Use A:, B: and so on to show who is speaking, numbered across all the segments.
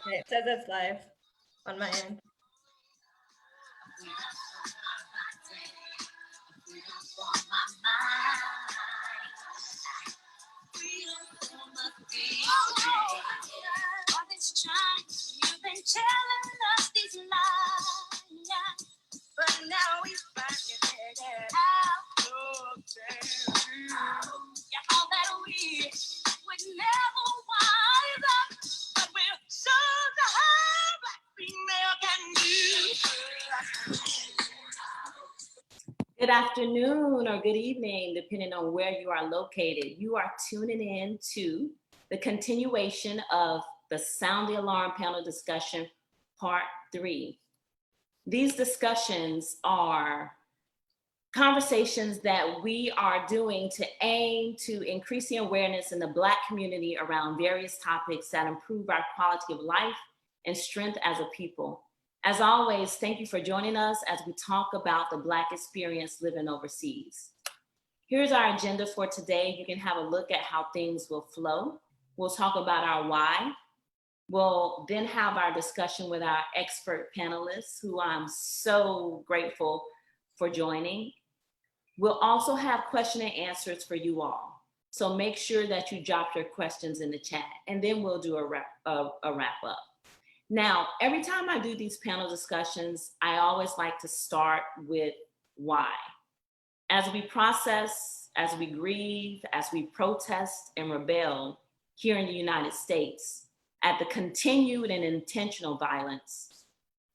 A: Okay, it says it's live on my end.
B: You've been telling us these lies, but now we finally figured out. You thought that we would never wise up, but we're so the high black female can do.
C: Good afternoon or good evening, depending on where you are located. You are tuning in to the continuation of the Sound the Alarm panel discussion, part 3. These discussions are conversations that we are doing to aim to increase the awareness in the Black community around various topics that improve our quality of life and strength as a people. As always, thank you for joining us as we talk about the Black experience living overseas. Here's our agenda for today. You can have a look at how things will flow. We'll talk about our why. We'll then have our discussion with our expert panelists, who I'm so grateful for joining. We'll also have question and answers for you all. So make sure that you drop your questions in the chat, and then we'll do a wrap up. Now, every time I do these panel discussions, I always like to start with why. As we process, as we grieve, as we protest and rebel here in the United States at the continued and intentional violence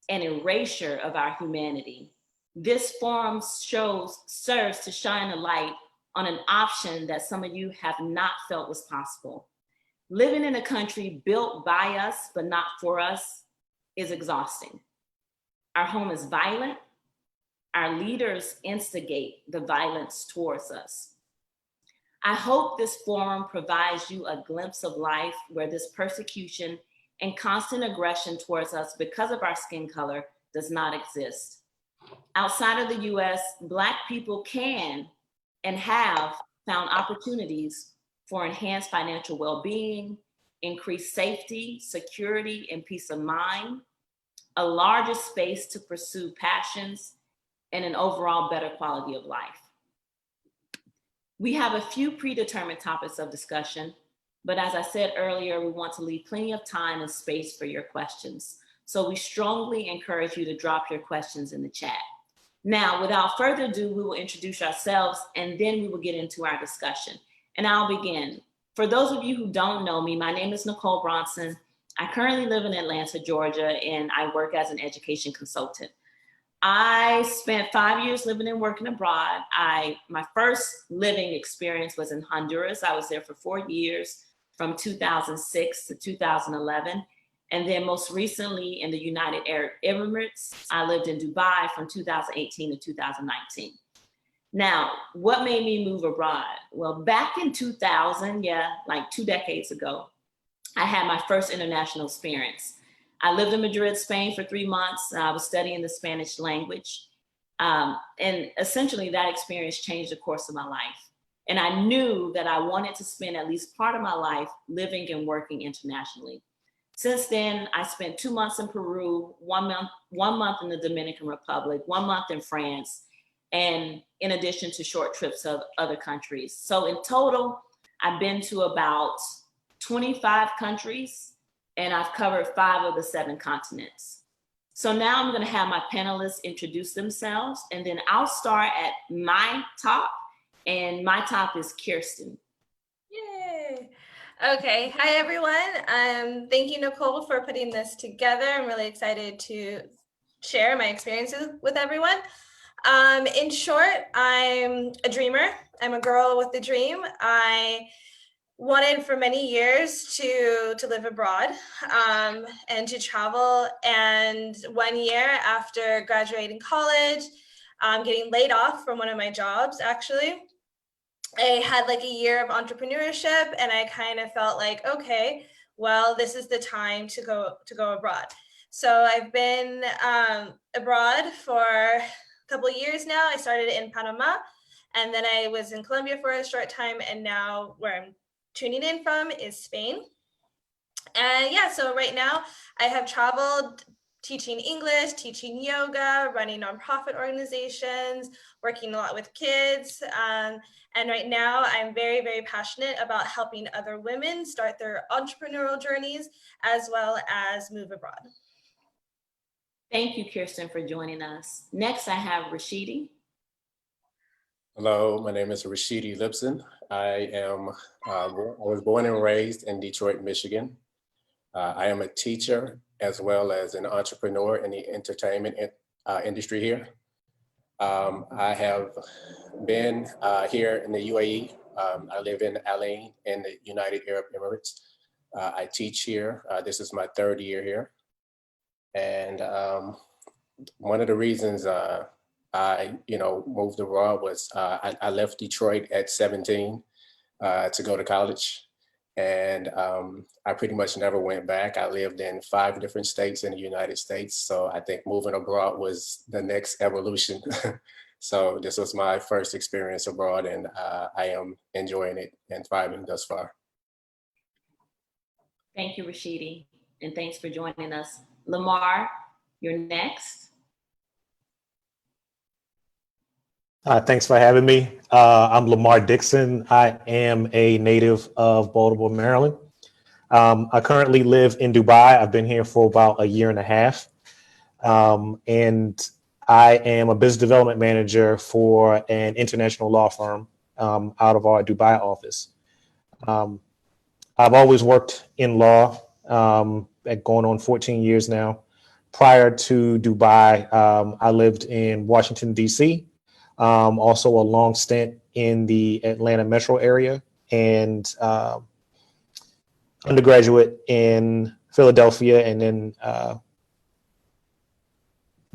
C: and erasure of our humanity, this forum serves to shine a light on an option that some of you have not felt was possible. Living in a country built by us, but not for us, is exhausting. Our home is violent. Our leaders instigate the violence towards us. I hope this forum provides you a glimpse of life where this persecution and constant aggression towards us because of our skin color does not exist. Outside of the US, Black people can and have found opportunities for enhanced financial well-being, increased safety, security, and peace of mind, a larger space to pursue passions, and an overall better quality of life. We have a few predetermined topics of discussion, but as I said earlier, we want to leave plenty of time and space for your questions. So we strongly encourage you to drop your questions in the chat. Now, without further ado, we will introduce ourselves and then we will get into our discussion. And I'll begin. For those of you who don't know me, my name is Nicole Bronson. I currently live in Atlanta, Georgia, and I work as an education consultant. I spent 5 years living and working abroad. My first living experience was in Honduras. I was there for 4 years, from 2006 to 2011. And then most recently in the United Arab Emirates, I lived in Dubai from 2018 to 2019. Now, what made me move abroad? Well, back in 2000, like 2 decades ago, I had my first international experience. I lived in Madrid, Spain for 3 months. I was studying the Spanish language. And essentially that experience changed the course of my life. And I knew that I wanted to spend at least part of my life living and working internationally. Since then, I spent 2 months in Peru, 1 month in the Dominican Republic, 1 month in France, and in addition to short trips of other countries. So in total, I've been to about 25 countries, and I've covered 5 of the 7 continents. So now I'm gonna have my panelists introduce themselves, and then I'll start at my top, and my top is Kiersten.
A: Yay. Okay, hi everyone. Thank you, Nicole, for putting this together. I'm really excited to share my experiences with everyone. In short, I'm a dreamer. I'm a girl with a dream. I wanted for many years to live abroad and to travel. And 1 year after graduating college, getting laid off from one of my jobs, actually, I had like a year of entrepreneurship, and I kind of felt like, okay, well, this is the time to go abroad. So I've been abroad for couple of years now. I started in Panama, and then I was in Colombia for a short time, and now where I'm tuning in from is Spain. And yeah, so right now I have traveled teaching English, teaching yoga, running nonprofit organizations, working a lot with kids. And right now I'm very, very passionate about helping other women start their entrepreneurial journeys as well as move abroad.
C: Thank you, Kiersten, for joining us. Next, I have Rashidi.
D: Hello, my name is Rashidi Lipson. I was born and raised in Detroit, Michigan. I am a teacher as well as an entrepreneur in the entertainment industry here. I have been here in the UAE. I live in Al Ain in the United Arab Emirates. I teach here. This is my 3rd year here. And one of the reasons I moved abroad was I left Detroit at 17 to go to college. And I pretty much never went back. I lived in 5 different states in the United States. So I think moving abroad was the next evolution. So this was my first experience abroad, and I am enjoying it and thriving thus far.
C: Thank you, Rashidi, and thanks for joining us. Lamar, you're next.
E: Thanks for having me. I'm Lamar Dixon. I am a native of Baltimore, Maryland. I currently live in Dubai. I've been here for about 1.5 years. And I am a business development manager for an international law firm out of our Dubai office. I've always worked in law, going on 14 years now. Prior to Dubai, I lived in Washington, D.C., also a long stint in the Atlanta metro area, and undergraduate in Philadelphia, and then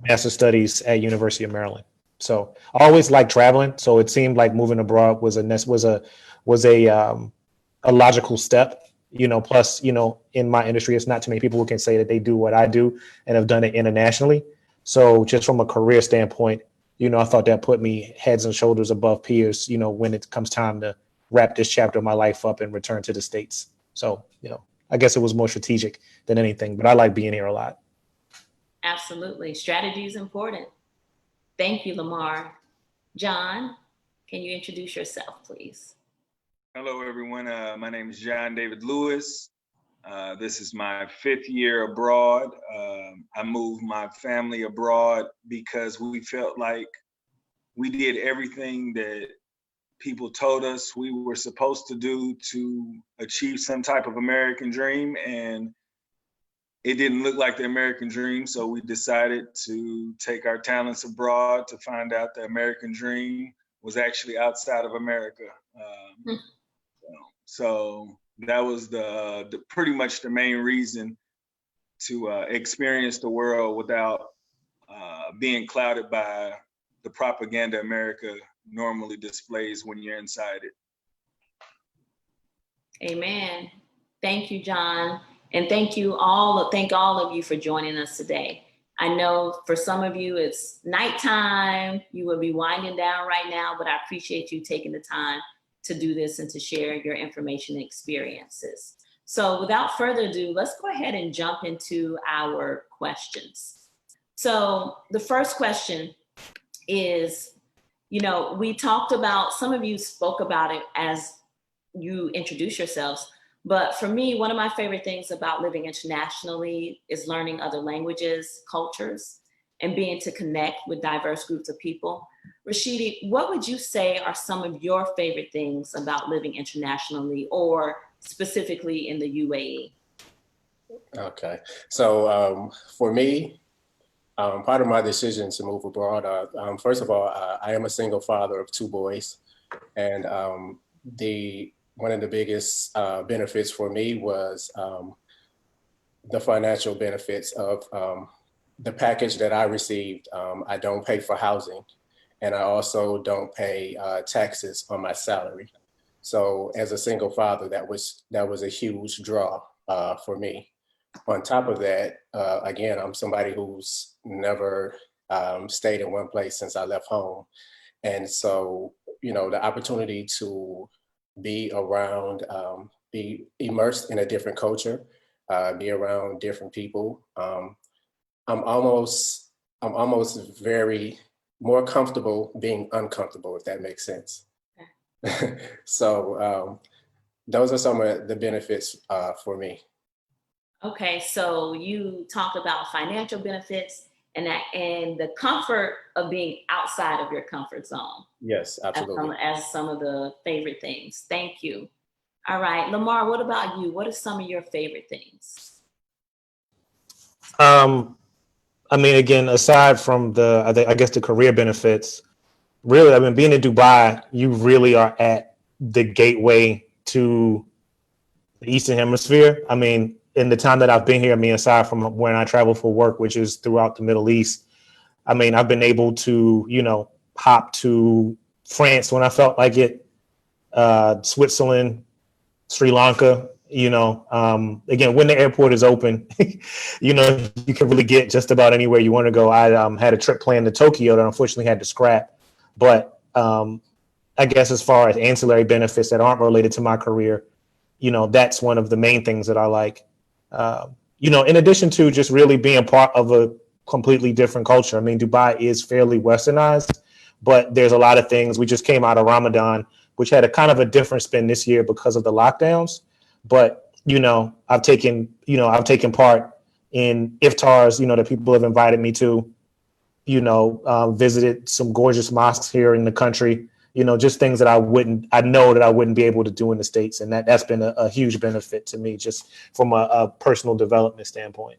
E: master studies at University of Maryland. So I always liked traveling. So it seemed like moving abroad was a logical step. Plus, in my industry, it's not too many people who can say that they do what I do and have done it internationally. So just from a career standpoint, I thought that put me heads and shoulders above peers, when it comes time to wrap this chapter of my life up and return to the States. So, I guess it was more strategic than anything, but I like being here a lot.
C: Absolutely. Strategy is important. Thank you, Lamar. John, can you introduce yourself, please?
F: Hello, everyone. My name is John David Lewis. This is my 5th year abroad. I moved my family abroad because we felt like we did everything that people told us we were supposed to do to achieve some type of American dream, and it didn't look like the American dream. So we decided to take our talents abroad to find out the American dream was actually outside of America. So that was the pretty much the main reason to experience the world without being clouded by the propaganda America normally displays when you're inside it.
C: Amen. Thank you, John. And thank all of you for joining us today. I know for some of you it's nighttime, you will be winding down right now, but I appreciate you taking the time to do this and to share your information and experiences. So without further ado, let's go ahead and jump into our questions. So the first question is, we talked about, some of you spoke about it as you introduce yourselves, but for me, one of my favorite things about living internationally is learning other languages, cultures, and being to connect with diverse groups of people. Rashidi, what would you say are some of your favorite things about living internationally, or specifically in the UAE?
D: Okay, so for me, part of my decision to move abroad, first of all, I am a single father of 2 boys, and one of the biggest benefits for me was the financial benefits of the package that I received. I don't pay for housing, and I also don't pay taxes on my salary. So as a single father, that was a huge draw for me. On top of that, again, I'm somebody who's never stayed in one place since I left home. And so, the opportunity to be around, be immersed in a different culture, be around different people. I'm almost very more comfortable being uncomfortable, if that makes sense. So those are some of the benefits for me.
C: Okay, so you talked about financial benefits and the comfort of being outside of your comfort zone.
D: Yes, absolutely.
C: As some of the favorite things. Thank you. All right, Lamar, what about you? What are some of your favorite things?
E: I mean, again, aside from I guess the career benefits, really, I mean, being in Dubai, you really are at the gateway to the Eastern Hemisphere. I mean, in the time that I've been here, I mean, aside from when I travel for work, which is throughout the Middle East, I mean, I've been able to, hop to France when I felt like it, Switzerland, Sri Lanka, again, when the airport is open, you can really get just about anywhere you want to go. I had a trip planned to Tokyo that unfortunately had to scrap. But I guess as far as ancillary benefits that aren't related to my career, that's one of the main things that I like. In addition to just really being part of a completely different culture. I mean, Dubai is fairly westernized, but there's a lot of things. We just came out of Ramadan, which had a kind of a different spin this year because of the lockdowns. But, I've taken part in iftars, that people have invited me to, visited some gorgeous mosques here in the country, just things that I know that I wouldn't be able to do in the States. And that's been a huge benefit to me just from a personal development standpoint.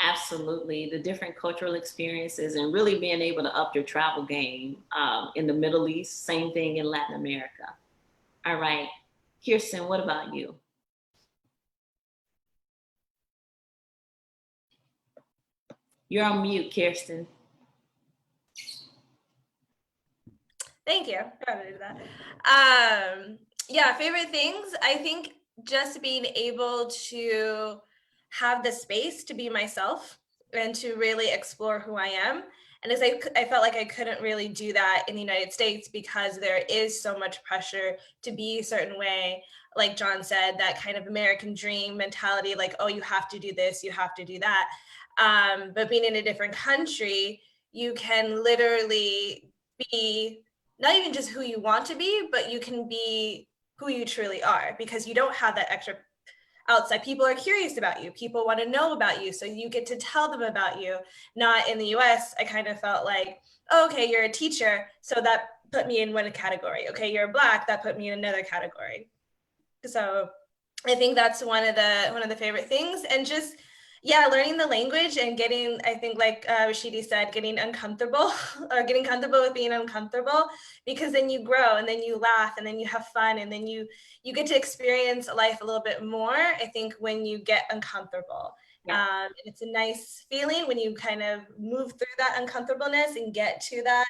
C: Absolutely. The different cultural experiences and really being able to up your travel game in the Middle East, same thing in Latin America. All right. Kiersten, what about you? You're on mute, Kiersten.
A: Thank you. Proud to do that. Yeah, favorite things. I think just being able to have the space to be myself and to really explore who I am. And as I felt like I couldn't really do that in the United States because there is so much pressure to be a certain way. Like John said, that kind of American dream mentality, like, oh, you have to do this, you have to do that. But being in a different country, you can literally be not even just who you want to be, but you can be who you truly are because you don't have that extra outside. People are curious about you. People want to know about you. So you get to tell them about you. Not in the US, I kind of felt like, oh, okay, you're a teacher. So that put me in one category. Okay, you're Black, that put me in another category. So I think that's one of the favorite things. And just, yeah, learning the language and getting, I think like Rashidi said, getting uncomfortable or getting comfortable with being uncomfortable, because then you grow and then you laugh and then you have fun and then you get to experience life a little bit more, I think, when you get uncomfortable. Yeah. It's a nice feeling when you kind of move through that uncomfortableness and get to that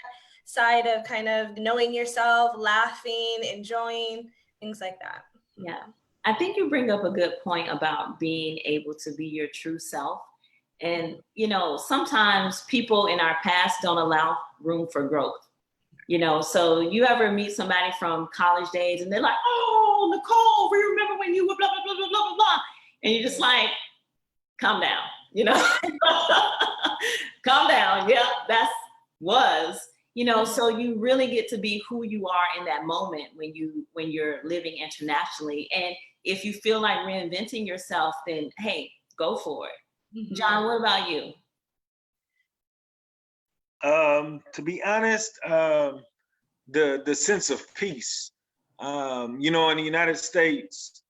A: side of kind of knowing yourself, laughing, enjoying, things like that.
C: Yeah. I think you bring up a good point about being able to be your true self. And, sometimes people in our past don't allow room for growth. So you ever meet somebody from college days and they're like, oh, Nicole, we remember when you were blah, blah, blah, blah, blah, blah, blah. And you're just like, calm down, calm down. Yeah, was. So you really get to be who you are in that moment when you're living internationally. And if you feel like reinventing yourself, then hey, go for it. Mm-hmm. John, what about you?
F: To be honest, the sense of peace. In the United States,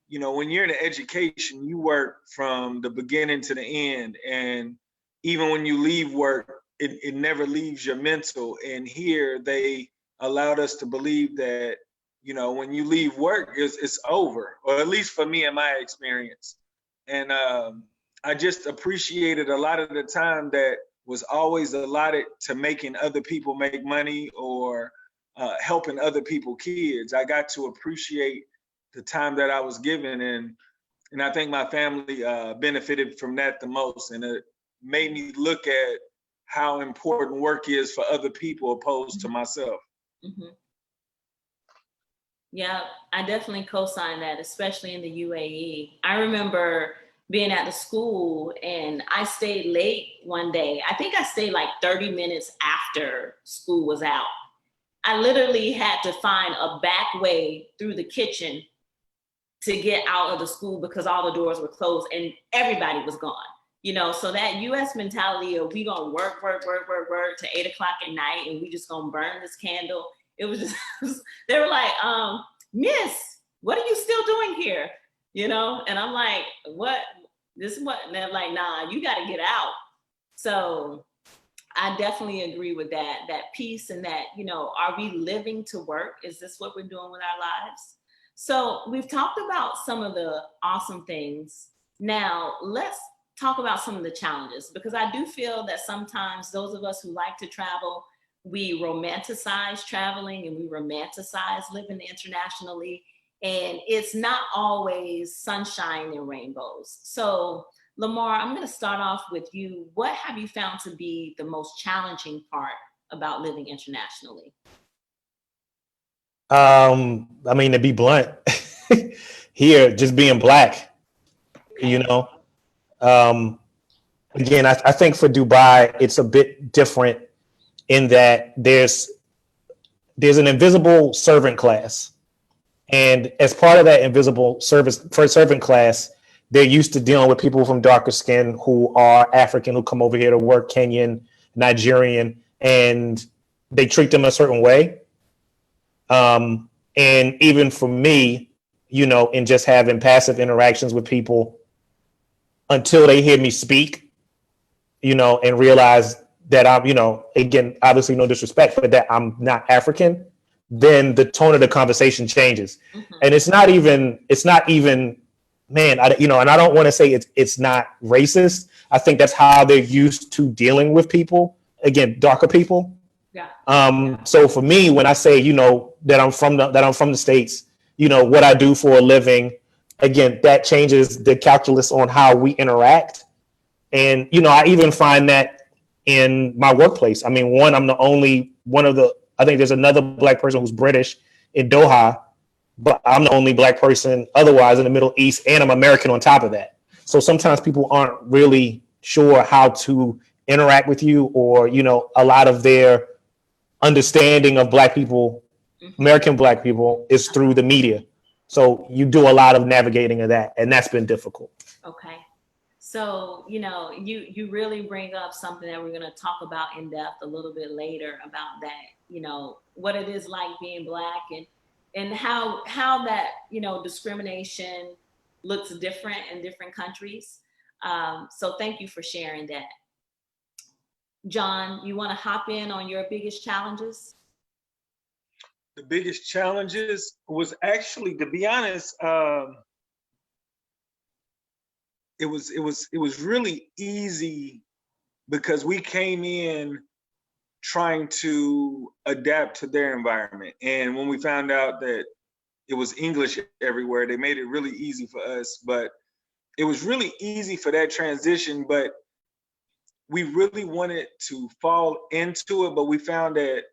F: when you're in education, you work from the beginning to the end, and even when you leave work, it never leaves your mental. And here they allowed us to believe that, when you leave work, it's over, or at least for me in my experience. And I just appreciated a lot of the time that was always allotted to making other people make money or helping other people's kids. I got to appreciate the time that I was given, and I think my family benefited from that the most. And it made me look at how important work is for other people opposed to myself.
C: Mm-hmm. Yeah, I definitely co-sign that, especially in the UAE. I remember being at the school and I stayed late one day. I think I stayed like 30 minutes after school was out. I literally had to find a back way through the kitchen to get out of the school because all the doors were closed and everybody was gone. You know, so that US mentality of we gonna work to 8 o'clock at night and we just gonna burn this candle. It was just, they were like, Miss, what are you still doing here? You know, and I'm like, what? This is what? And they're like, nah, you gotta get out. So I definitely agree with that piece and that, you know, are we living to work? Is this what we're doing with our lives? So we've talked about some of the awesome things. Now let's talk about some of the challenges, because I do feel that sometimes those of us who like to travel, we romanticize traveling and we romanticize living internationally, and it's not always sunshine and rainbows. So Lamar, I'm going to start off with you. What have you found to be the most challenging part about living internationally?
E: I mean, to be blunt, here, just being Black, you know. Again, I think for Dubai, it's a bit different in that there's an invisible servant class. And as part of that invisible servant class, they're used to dealing with people from darker skin who are African, who come over here to work, Kenyan, Nigerian, and they treat them a certain way. And even for me, you know, in just having passive interactions with people until they hear me speak, you know, and realize that I'm, you know, again, obviously no disrespect, but that I'm not African, then the tone of the conversation changes. Mm-hmm. And it's not even, man, you know, and I don't want to say it's not racist. I think that's how they're used to dealing with people, again, darker people. Yeah. So for me, when I say, you know, that I'm from the States, you know, what I do for a living, again, that changes the calculus on how we interact. And, you know, I even find that in my workplace. I mean, I'm the only one of the, I think there's another Black person who's British in Doha, but I'm the only Black person otherwise in the Middle East, and I'm American on top of that. So sometimes people aren't really sure how to interact with you, or, you know, a lot of their understanding of Black people, American Black people, is through the media. So you do a lot of navigating of that, and that's been difficult.
C: Okay. So, you know, you really bring up something that we're going to talk about in depth a little bit later about that, you know, what it is like being Black and how that, you know, discrimination looks different in different countries. So thank you for sharing that. John, you want to hop in on your biggest challenges?
F: The biggest challenges was actually, to be honest, it was really easy because we came in trying to adapt to their environment. And when we found out that it was English everywhere, they made it really easy for us. But it was really easy for that transition, but we really wanted to fall into it, but we found that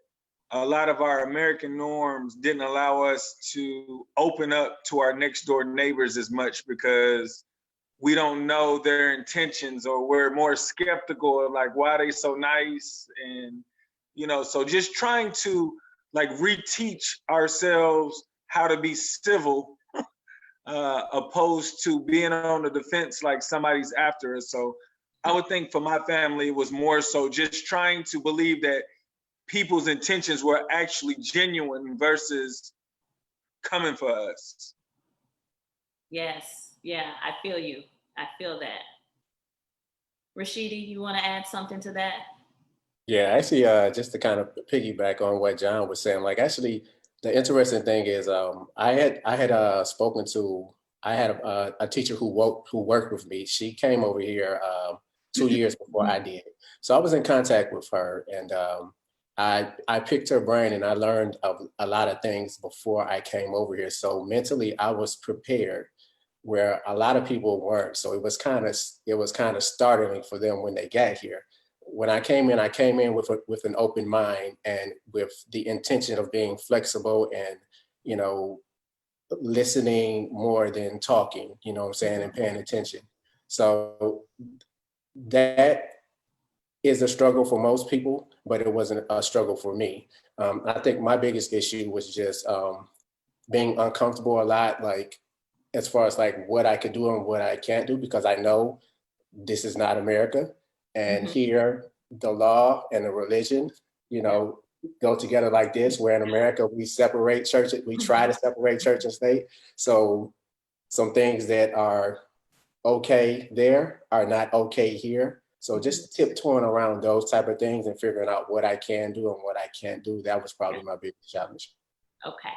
F: a lot of our American norms didn't allow us to open up to our next door neighbors as much because we don't know their intentions, or we're more skeptical of like, why are they so nice? And, you know, so just trying to like reteach ourselves how to be civil opposed to being on the defense like somebody's after us. So I would think for my family, it was more so just trying to believe that people's intentions were actually genuine versus coming for us.
C: Yes. Yeah, I feel you. I feel that. Rashidi, you want to add something to that?
D: Yeah, actually, just to kind of piggyback on what John was saying, like actually, the interesting thing is, I had spoken to, I had a teacher who worked with me. She came over here 2 years before I did, so I was in contact with her, and I picked her brain, and I learned a lot of things before I came over here. So mentally, I was prepared, where a lot of people weren't. So it was kind of startling for them when they got here. when I came in with an open mind and with the intention of being flexible and, you know, listening more than talking, you know what I'm saying, and paying attention. So that is a struggle for most people, but it wasn't a struggle for me. I think my biggest issue was just being uncomfortable a lot, like as far as like what I could do and what I can't do, because I know this is not America. And here, the law and the religion, you know, go together like this, where in America, we separate church, we try to separate church and state. So some things that are okay there are not okay here. So just tiptoeing around those type of things and figuring out what I can do and what I can't do, that was probably my biggest challenge.
C: Okay.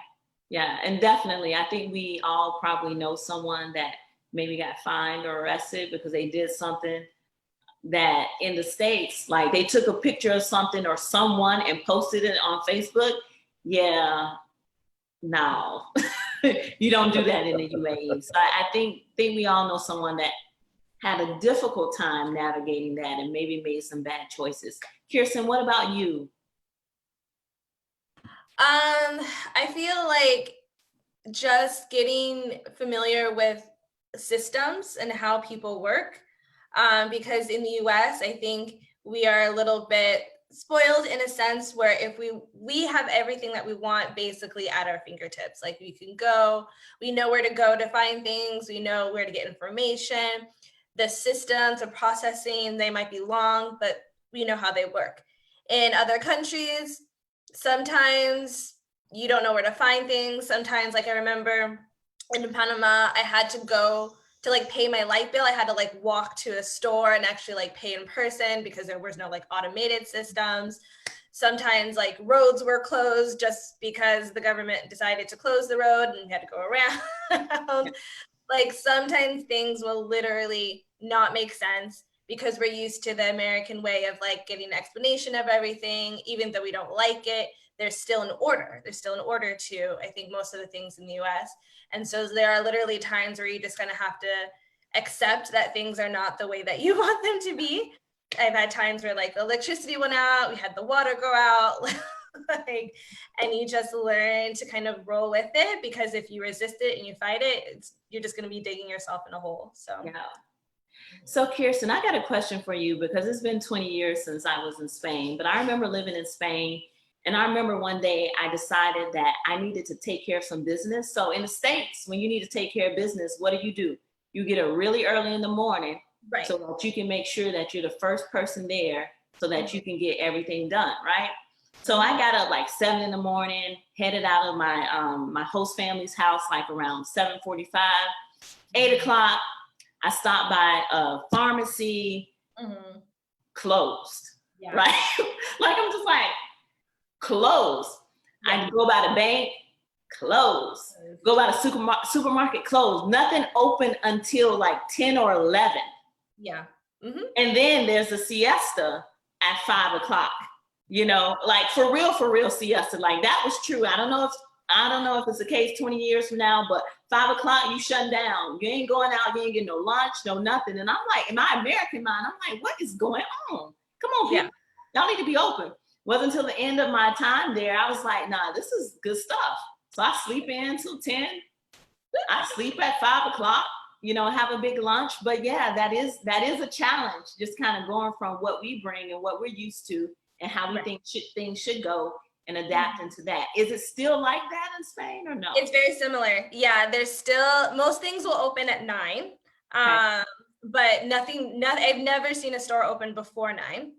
C: Yeah, and definitely, I think we all probably know someone that maybe got fined or arrested because they did something that in the States, like they took a picture of something or someone and posted it on Facebook. Yeah, no, you don't do that in the UAE. So I think we all know someone that had a difficult time navigating that and maybe made some bad choices. Kiersten, what about you?
A: I feel like just getting familiar with systems and how people work, because in the US, I think we are a little bit spoiled in a sense where if we have everything that we want basically at our fingertips. Like we know where to go to find things, we know where to get information. The systems of processing, they might be long, but we know how they work. In other countries, sometimes you don't know where to find things. Sometimes, like I remember in Panama, I had to go to like pay my light bill. I had to like walk to a store and actually like pay in person because there was no like automated systems. Sometimes like roads were closed just because the government decided to close the road and you had to go around. Like sometimes things will literally not make sense because we're used to the American way of like getting an explanation of everything. Even though we don't like it, there's still an order. There's still an order to, I think, most of the things in the US. And so there are literally times where you just kind of have to accept that things are not the way that you want them to be. I've had times where like the electricity went out, we had the water go out, like, and you just learn to kind of roll with it, because if you resist it and you fight it, you're just going to be digging yourself in a hole. So
C: yeah. So Kiersten, I got a question for you, because it's been 20 years since I was in Spain, but I remember living in Spain, and I remember one day I decided that I needed to take care of some business. So in the States, when you need to take care of business, what do? You get up really early in the morning, right, so that you can make sure that you're the first person there so that you can get everything done, right? So I got up like 7 in the morning, headed out of my my host family's house like around 7:45, 8 o'clock. I stopped by a pharmacy, closed, right? Like I'm just like, closed. I go by the bank, closed. Go by the supermarket, closed. Nothing open until like 10 or 11.
A: Yeah.
C: And then there's a siesta at 5 o'clock. You know, like for real siesta. Like that was true. I don't know if it's the case 20 years from now, but 5 o'clock you shut down. You ain't going out. You ain't getting no lunch, no nothing. And I'm like, in my American mind, I'm like, what is going on? Come on, people. Y'all need to be open. Wasn't until the end of my time there, I was like, nah, this is good stuff. So I sleep in till 10. I sleep at 5 o'clock, you know, have a big lunch. But yeah, that is a challenge, just kind of going from what we bring and what we're used to and how we think things should go and adapting to that. Is it still like that in Spain or no?
A: It's very similar. Yeah, there's still, most things will open at 9, but I've never seen a store open before 9.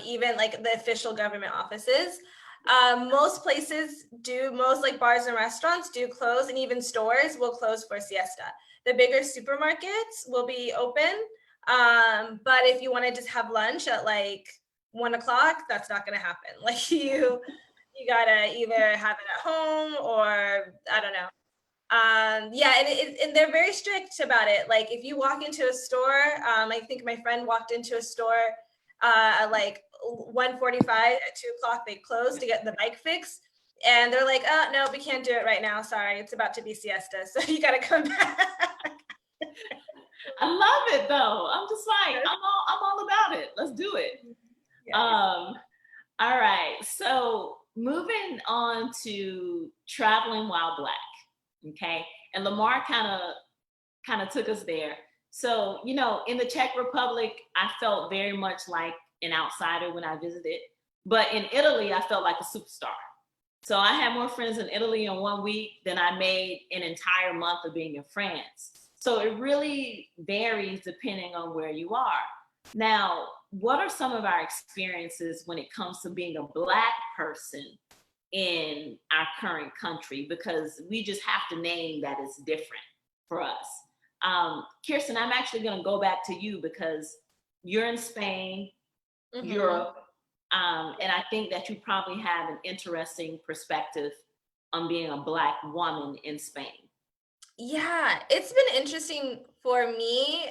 A: Even like the official government offices. Most places do, most like bars and restaurants do close, and even stores will close for siesta. The bigger supermarkets will be open, but if you want to just have lunch at like 1 o'clock, that's not going to happen. Like you gotta either have it at home or I don't know. Yeah, and they're very strict about it. Like if you walk into a store, I think my friend walked into a store at like 1:45, at 2 o'clock they close to get the bike fixed, and they're like, oh no, we can't do it right now, sorry, it's about to be siesta, so you gotta come back.
C: I love it though. I'm just like, I'm all about it. Let's do it.
A: Yeah.
C: All right. So moving on to traveling while Black. Okay. And Lamar kind of took us there. So, you know, in the Czech Republic, I felt very much like an outsider when I visited. But in Italy, I felt like a superstar. So I had more friends in Italy in 1 week than I made an entire month of being in France. So it really varies depending on where you are. Now, what are some of our experiences when it comes to being a Black person in our current country? Because we just have to name that it's different for us. Kiersten, I'm actually going to go back to you because you're in Spain, Europe, and I think that you probably have an interesting perspective on being a Black woman in Spain.
A: Yeah, it's been interesting for me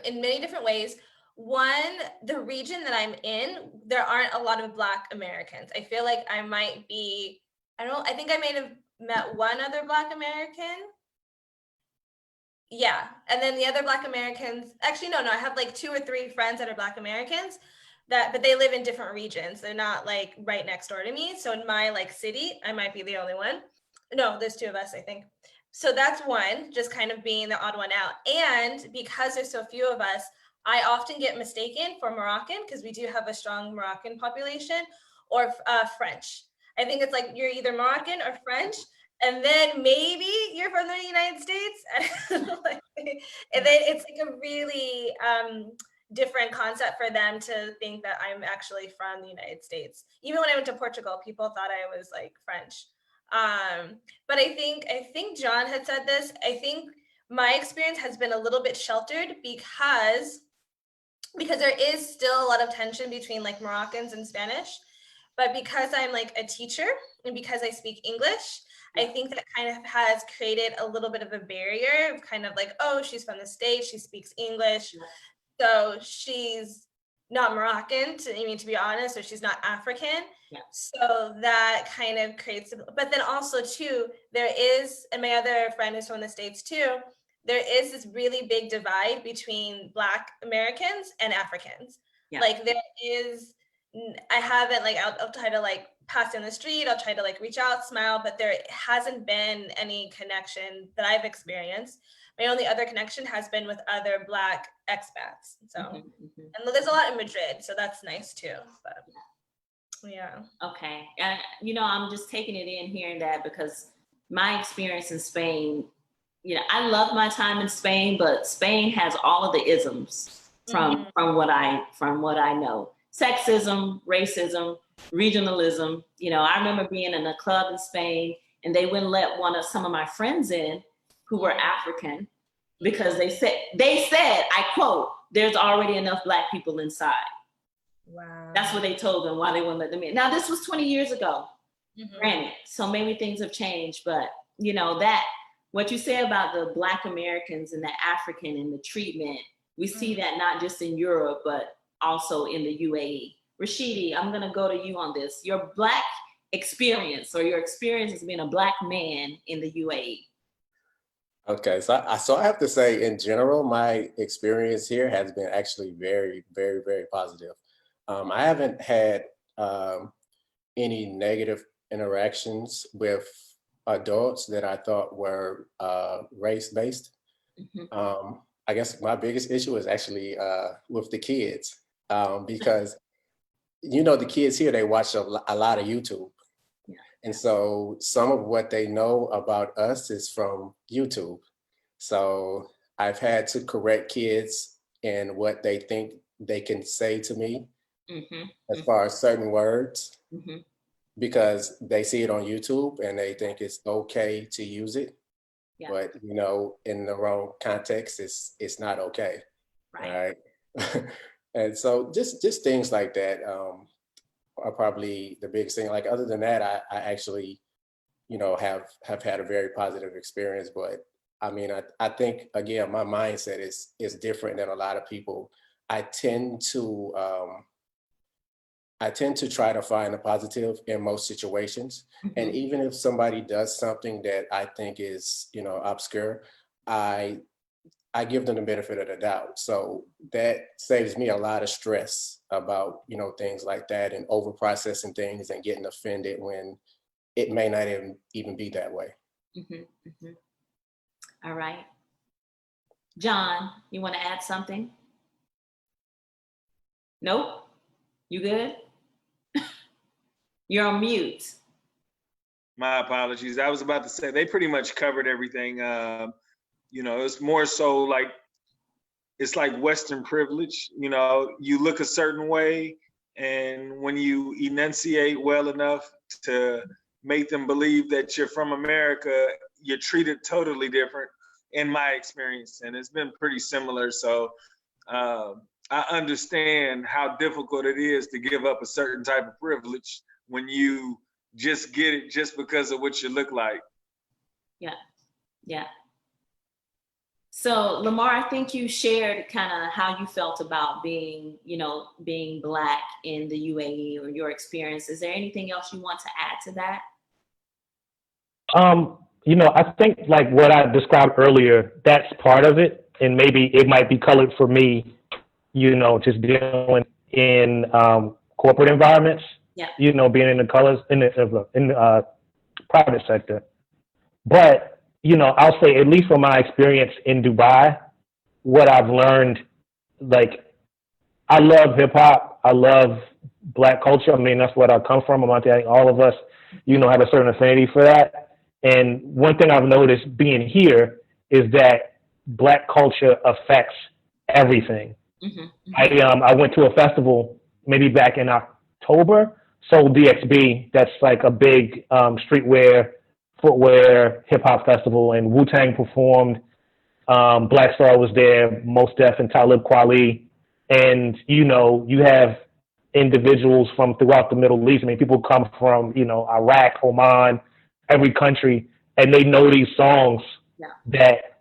A: in many different ways. One, the region that I'm in, there aren't a lot of Black Americans. I feel like I might be, I think I may have met one other Black American. Yeah, and then the other Black Americans, actually, no, I have like 2 or 3 friends that are Black Americans but they live in different regions. They're not like right next door to me. So in my like city, I might be the only one. No, there's 2 of us, I think. So that's one, just kind of being the odd one out. And because there's so few of us, I often get mistaken for Moroccan because we do have a strong Moroccan population, or French. I think it's like you're either Moroccan or French, and then maybe you're from the United States. And then it's like a really different concept for them to think that I'm actually from the United States. Even when I went to Portugal, people thought I was like French. But I think John had said this. I think my experience has been a little bit sheltered because there is still a lot of tension between like Moroccans and Spanish. But because I'm like a teacher and because I speak English, I think that kind of has created a little bit of a barrier of kind of like, oh, she's from the States, she speaks English. So she's not Moroccan, to be honest, or she's not African.
C: Yeah.
A: So that kind of creates, but then also too, there is, and my other friend is from the States too, there is this really big divide between Black Americans and Africans. Yeah. Like there is, I haven't like, I'll try to like pass in the street, I'll try to like reach out, smile, but there hasn't been any connection that I've experienced. My only other connection has been with other Black expats. So, and there's a lot in Madrid, so that's nice too. But yeah.
C: Okay, and I'm just taking it in hearing that because my experience in Spain, I love my time in Spain, but Spain has all of the isms from what I know: sexism, racism, regionalism. I remember being in a club in Spain, and they wouldn't let some of my friends in who were African because they said, I quote, "There's already enough Black people inside."
A: Wow.
C: That's what they told them, why they wouldn't let them in. Now, this was 20 years ago, granted, so maybe things have changed, but that what you say about the Black Americans and the African and the treatment, we see that not just in Europe, but also in the UAE. Rashidi, I'm gonna go to you on this. Your Black experience, or your experience as being a Black man in the UAE.
D: Okay, so I have to say, in general, my experience here has been actually very, very, very positive. I haven't had any negative interactions with adults that I thought were race-based. I guess my biggest issue is actually with the kids, because the kids here, they watch a lot of YouTube. And so some of what they know about us is from YouTube. So I've had to correct kids in what they think they can say to me as far as certain words, because they see it on YouTube and they think it's okay to use it. Yeah. But, in the wrong context, it's not okay. Right. And so just things like that are probably the biggest thing. Like, other than that, I actually, have had a very positive experience. But I mean, I think, again, my mindset is different than a lot of people. I tend to try to find a positive in most situations. And even if somebody does something that I think is, obscure, I I give them the benefit of the doubt. So that saves me a lot of stress about, things like that and over processing things and getting offended when it may not even be that way.
C: All right. John, you want to add something? Nope. You good? You're on mute.
F: My apologies. I was about to say they pretty much covered everything. It's more so like it's like Western privilege. You look a certain way, and when you enunciate well enough to make them believe that you're from America, you're treated totally different. In my experience, and it's been pretty similar. So I understand how difficult it is to give up a certain type of privilege when you just get it just because of what you look like.
C: Yeah. So Lamar, I think you shared kind of how you felt about being Black in the UAE or your experience. Is there anything else you want to add to that?
E: I think like what I described earlier, that's part of it. And maybe it might be colored for me, just dealing in corporate environments, being in the colors in the private sector. But, I'll say at least from my experience in Dubai, what I've learned, like, I love hip hop. I love Black culture. I mean, that's what I come from. I think all of us, have a certain affinity for that. And one thing I've noticed being here is that Black culture affects everything. I went to a festival maybe back in October, Soul DXB. That's like a big streetwear, footwear, hip hop festival, and Wu-Tang performed. Black Star was there, Mos Def and Talib Kweli, and you have individuals from throughout the Middle East. I mean, people come from Iraq, Oman, every country, and they know these songs that,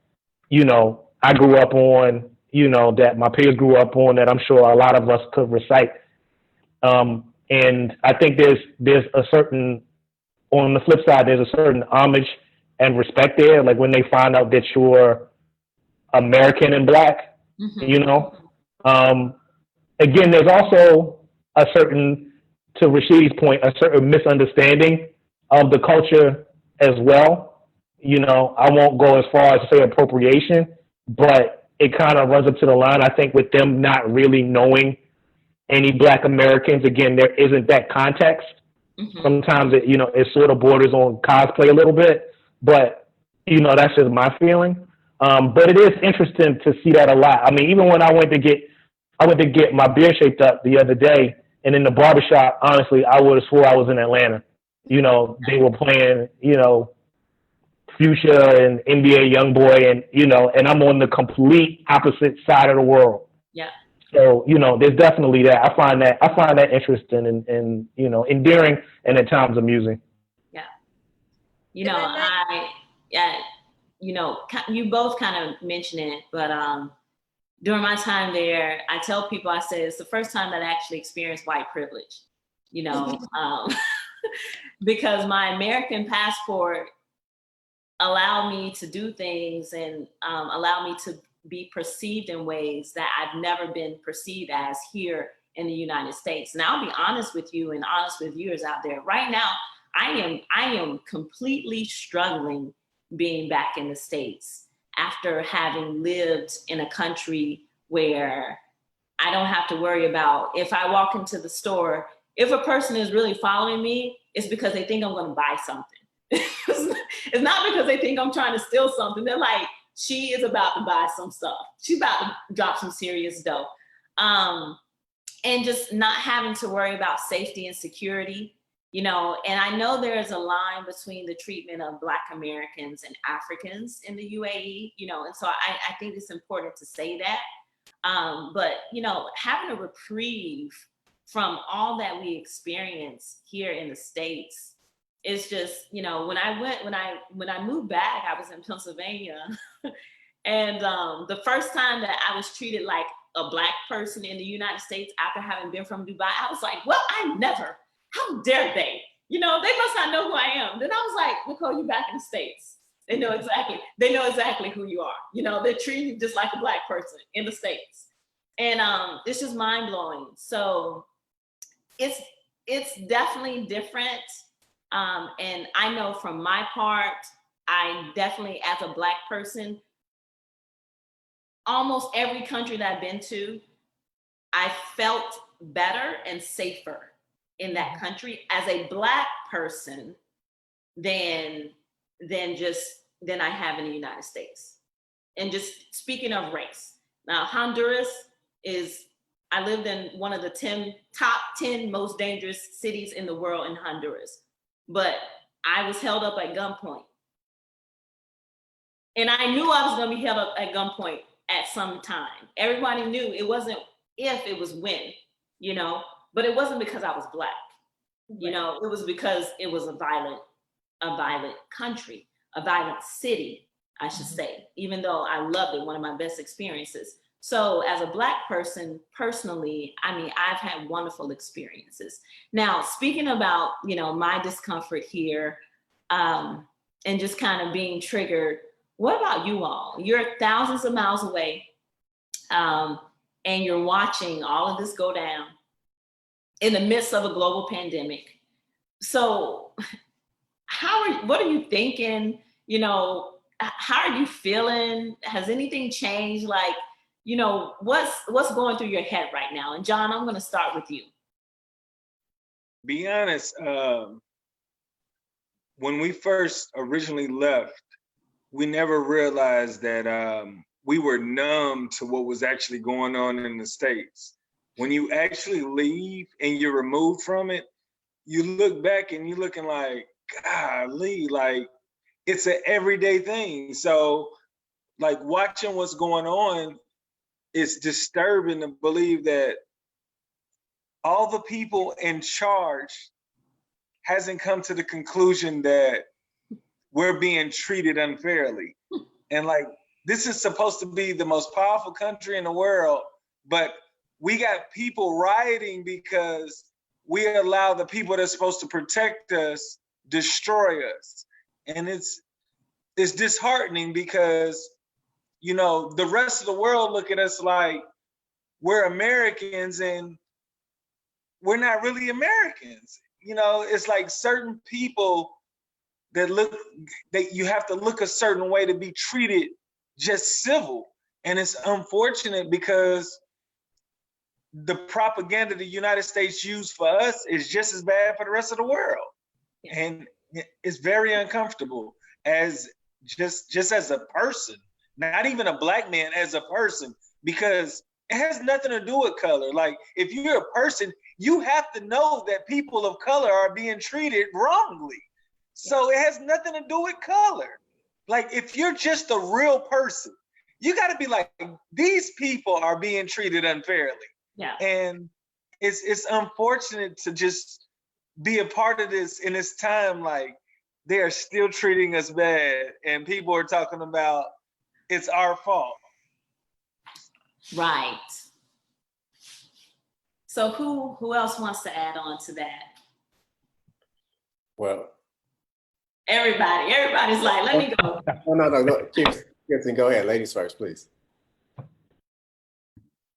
E: I grew up on, that my peers grew up on, that I'm sure a lot of us could recite. And I think there's a certain, on the flip side, there's a certain homage and respect there. Like when they find out that you're American and Black, again, there's also a certain, to Rashidi's point, a certain misunderstanding of the culture as well. I won't go as far as to say appropriation, but it kind of runs up to the line. I think with them not really knowing any Black Americans, again, there isn't that context. Sometimes it sort of borders on cosplay a little bit, but that's just my feeling. But it is interesting to see that a lot. I mean, even when I went to get my beard shaped up the other day, and in the barbershop, honestly, I would have swore I was in Atlanta. They were playing, Fuchsia and NBA Youngboy, and I'm on the complete opposite side of the world.
C: Yeah.
E: So, there's definitely that. I find that interesting and endearing and at times amusing.
C: Yeah. You both kind of mentioned it, but during my time there, I tell people, I say it's the first time that I actually experienced white privilege, because my American passport allowed me to do things and allowed me to be perceived in ways that I've never been perceived as here in the United States. And I'll be honest with you and honest with viewers out there. Right now, I am completely struggling being back in the States after having lived in a country where I don't have to worry about if I walk into the store, if a person is really following me, it's because they think I'm going to buy something. It's not because they think I'm trying to steal something. They're like, she is about to buy some stuff. She's about to drop some serious dough. And just not having to worry about safety and security, and I know there is a line between the treatment of Black Americans and Africans in the UAE, and so I think it's important to say that. But, having a reprieve from all that we experience here in the States, it's just, when I moved back, I was in Pennsylvania, and the first time that I was treated like a Black person in the United States after having been from Dubai, I was like, well, how dare they? They must not know who I am. Then I was like, Nicole, you back in the States. They know exactly who you are. You know, they're treating you just like a Black person in the States. And it's just mind blowing. So it's definitely different. And I know from my part, I definitely, as a Black person, almost every country that I've been to, I felt better and safer in that country as a Black person than I have in the United States. And just speaking of race, now Honduras is, I lived in one of the top 10 most dangerous cities in the world in Honduras, but I was held up at gunpoint. And I knew I was gonna be held up at gunpoint at some time. Everybody knew it wasn't if, it was when, you know, but it wasn't because I was Black. You know, it was because it was a violent country, a violent city, I should say, even though I loved it, one of my best experiences. So as a Black person, personally, I mean, I've had wonderful experiences. Now, speaking about, you know, my discomfort here, and just kind of being triggered, what about you all? You're thousands of miles away, and you're watching all of this go down in the midst of a global pandemic. So what are you thinking? You know, how are you feeling? Has anything changed? Like, you know, what's going through your head right now? And John, I'm going to start with you.
F: Be honest, when we first originally left, we never realized that we were numb to what was actually going on in the States. When you actually leave and you're removed from it, you look back and you're looking like, golly, like it's an everyday thing. So like watching what's going on, it's disturbing to believe that all the people in charge hasn't come to the conclusion that we're being treated unfairly. And like, this is supposed to be the most powerful country in the world, but we got people rioting because we allow the people that's supposed to protect us destroy us. And it's disheartening because, you know, the rest of the world look at us like we're Americans and we're not really Americans. You know, it's like certain people that you have to look a certain way to be treated just civil. And it's unfortunate because the propaganda the United States used for us is just as bad for the rest of the world. And it's very uncomfortable as just as a person, not even a Black man, as a person, because it has nothing to do with color. Like, if you're a person, you have to know that people of color are being treated wrongly. So it has nothing to do with color. Like, if you're just a real person, you got to be like, these people are being treated unfairly.
C: Yeah.
F: And it's unfortunate to just be a part of this in this time. Like, they are still treating us bad, and people are talking about it's our fault.
C: Right. So who else wants to add on to that?
D: Well,
C: everybody's like, let me go.
D: No. Kiersten, go ahead. Ladies first, please.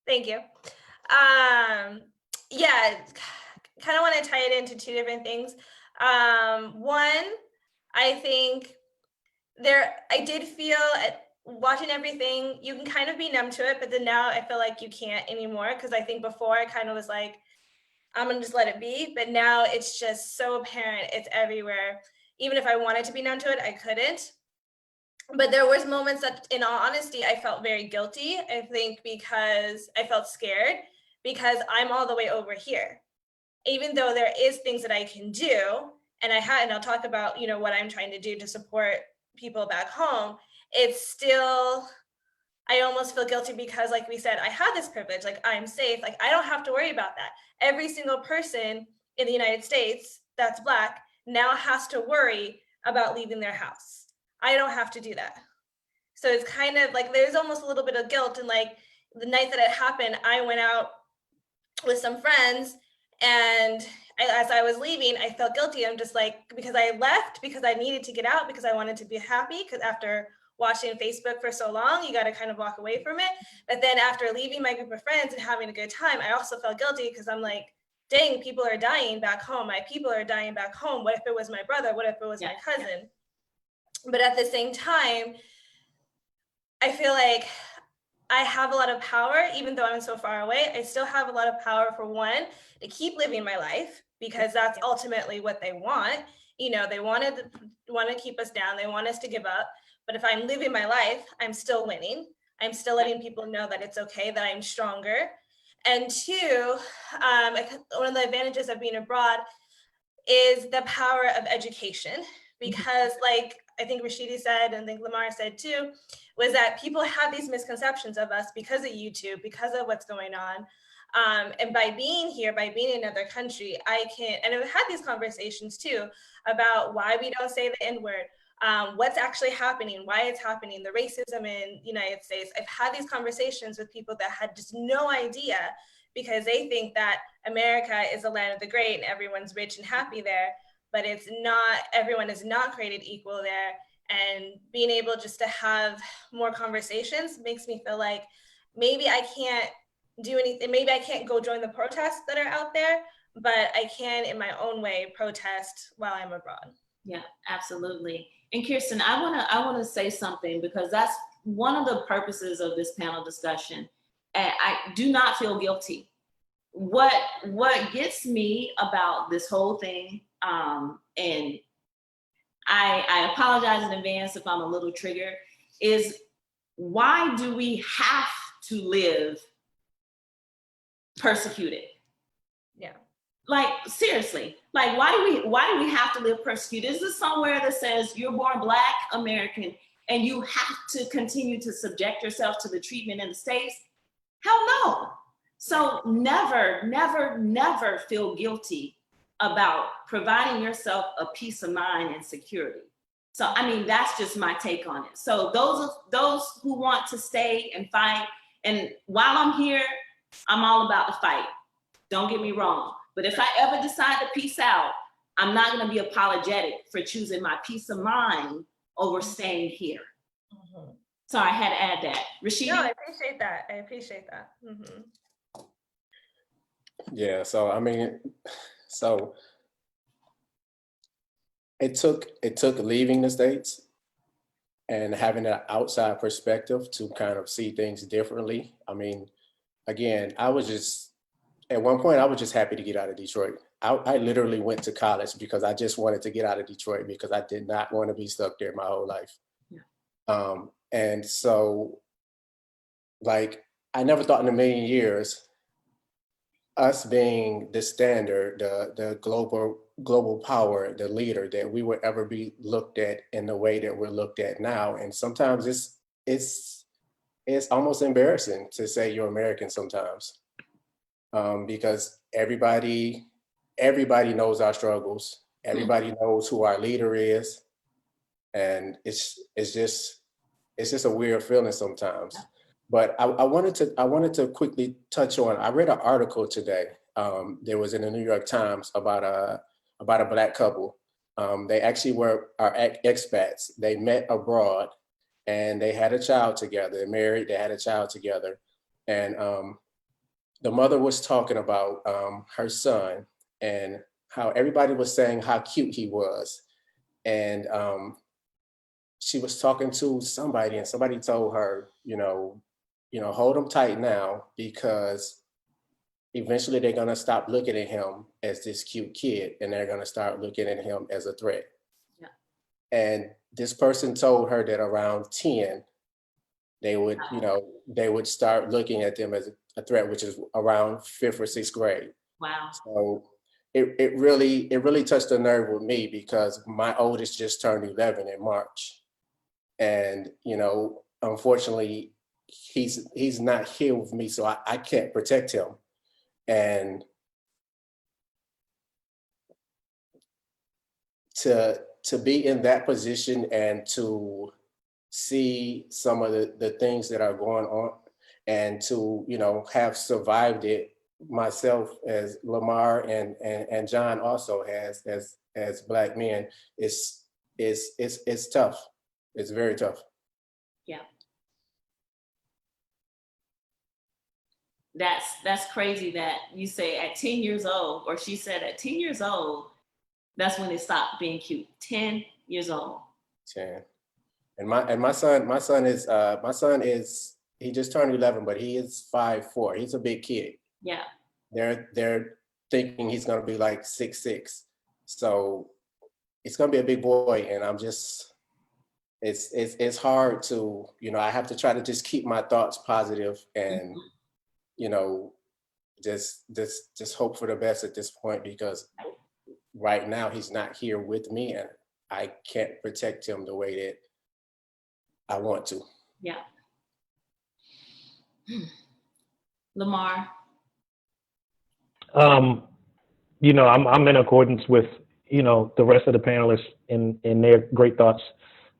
A: Thank you. Yeah, kind of want to tie it into two different things. One, I think I did feel watching everything, you can kind of be numb to it, but then now I feel like you can't anymore, because I think before I kind of was like, I'm gonna just let it be, but now it's just so apparent, it's everywhere. Even if I wanted to be numb to it, I couldn't. But there was moments that, in all honesty, I felt very guilty, I think, because I felt scared, because I'm all the way over here. Even though there is things that I can do, and I'll talk about, you know, what I'm trying to do to support people back home, it's still, I almost feel guilty because, like we said, I have this privilege, like I'm safe, like I don't have to worry about that. Every single person in the United States that's Black now has to worry about leaving their house. I don't have to do that. So it's kind of like, there's almost a little bit of guilt. And like the night that it happened, I went out with some friends And as I was leaving, I felt guilty. I'm just like, because I left, because I needed to get out, because I wanted to be happy, because after watching Facebook for so long, you got to kind of walk away from it. But then after leaving my group of friends and having a good time, I also felt guilty because I'm like, dang, people are dying back home. My people are dying back home. What if it was my brother? What if it was my cousin? But at the same time, I feel like I have a lot of power, even though I'm so far away. I still have a lot of power, for one, to keep living my life, because that's ultimately what they want. You know, they want to keep us down. They want us to give up. But if I'm living my life, I'm still winning. I'm still letting people know that it's okay, that I'm stronger. And two, one of the advantages of being abroad is the power of education, because like I think Rashidi said, and I think Lamar said too, was that people have these misconceptions of us because of YouTube, because of what's going on. And by being here, by being in another country, I can, and I've had these conversations too about why we don't say the N-word, what's actually happening, why it's happening, the racism in the United States. I've had these conversations with people that had just no idea, because they think that America is a land of the great and everyone's rich and happy there, but it's not, everyone is not created equal there. And being able just to have more conversations makes me feel like maybe I can't do anything, maybe I can't go join the protests that are out there, but I can in my own way protest while I'm abroad.
C: Yeah, absolutely. And Kiersten, I wanna say something, because that's one of the purposes of this panel discussion. And I do not feel guilty. What gets me about this whole thing, and I apologize in advance if I'm a little triggered, is why do we have to live persecuted?
A: Yeah.
C: Like, seriously, like, why do we have to live persecuted? Is this somewhere that says you're born Black American and you have to continue to subject yourself to the treatment in the States? Hell no. So never, never, never feel guilty about providing yourself a peace of mind and security. So, I mean, that's just my take on it. So those who want to stay and fight, and while I'm here, I'm all about the fight. Don't get me wrong. But if I ever decide to peace out, I'm not going to be apologetic for choosing my peace of mind over staying here. Mm-hmm. Sorry, I had to add that. Rashidi?
A: No, I appreciate that. I appreciate that. Mm-hmm.
D: Yeah, so I mean, so it took leaving the States and having an outside perspective to kind of see things differently. I mean, again, at one point I was just happy to get out of Detroit. I literally went to college because I just wanted to get out of Detroit, because I did not want to be stuck there my whole life. Yeah. And so, like, I never thought in a million years, us being the standard, the global power, the leader, that we would ever be looked at in the way that we're looked at now. And sometimes it's almost embarrassing to say you're American sometimes, because everybody knows our struggles. Everybody knows who our leader is, and it's just a weird feeling sometimes. But I wanted to quickly touch on, I read an article today. There was in the New York Times about a Black couple. They actually were expats. They met abroad and they had a child together. They're married, they had a child together. And the mother was talking about her son and how everybody was saying how cute he was. And she was talking to somebody, and somebody told her, hold him tight now, because eventually they're gonna stop looking at him as this cute kid and they're gonna start looking at him as a threat. Yeah. And this person told her that around 10, they would start looking at them as a threat, which is around 5th or 6th grade.
C: Wow.
D: So it really touched a nerve with me, because my oldest just turned 11 in March. And, unfortunately, he's not here with me, so I can't protect him. And to be in that position and to see some of the things that are going on, and to, have survived it myself as Lamar and John also has as Black men, it's tough. It's very tough.
C: Yeah. That's crazy that you say at 10 years old, or she said at 10 years old, that's when it stopped being cute. 10 years old.
D: 10. And my son is he just turned 11, but he is 5'4". He's a big kid.
C: Yeah.
D: They're thinking he's gonna be like 6'6". So it's gonna be a big boy, and I'm just it's hard to, I have to try to just keep my thoughts positive and just hope for the best at this point, because right now he's not here with me and I can't protect him the way that I want to.
C: Yeah. Lamar.
E: I'm in accordance with, the rest of the panelists in their great thoughts,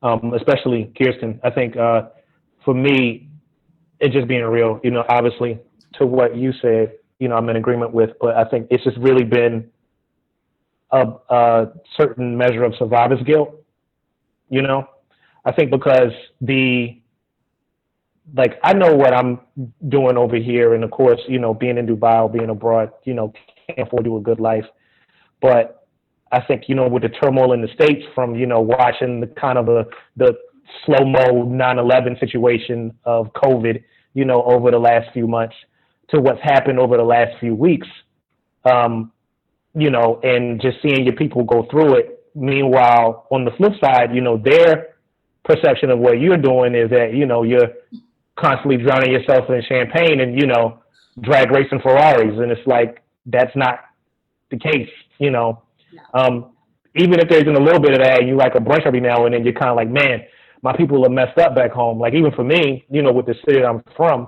E: especially Kiersten. I think for me, it just being real, obviously to what you said, I'm in agreement with, but I think it's just really been a certain measure of survivor's guilt, I think because I know what I'm doing over here, and of course, being in Dubai or being abroad, can't afford to do a good life. But I think, with the turmoil in the States from, watching the kind of the slow-mo 9/11 situation of COVID, over the last few months to what's happened over the last few weeks, and just seeing your people go through it. Meanwhile, on the flip side, their perception of what you're doing is that, you're constantly drowning yourself in champagne and, drag racing Ferraris. And it's like, that's not the case, even if there's in a little bit of that, you like a brunch every now and then, you're kind of like, man, my people are messed up back home. Like, even for me, with the city I'm from,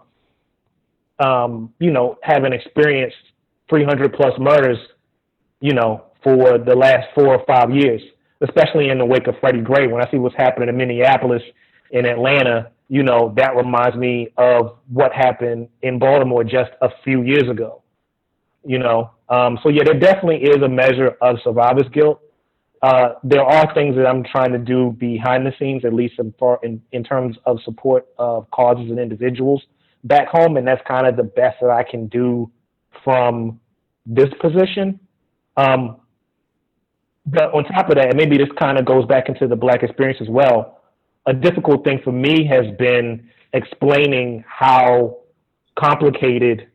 E: having experienced 300 plus murders, for the last 4 or 5 years, especially in the wake of Freddie Gray. When I see what's happening in Minneapolis, in Atlanta, that reminds me of what happened in Baltimore just a few years ago, So yeah, there definitely is a measure of survivor's guilt. There are things that I'm trying to do behind the scenes, at least in terms of support of causes and individuals back home. And that's kind of the best that I can do from this position. But on top of that, and maybe this kind of goes back into the Black experience as well, a difficult thing for me has been explaining how complicated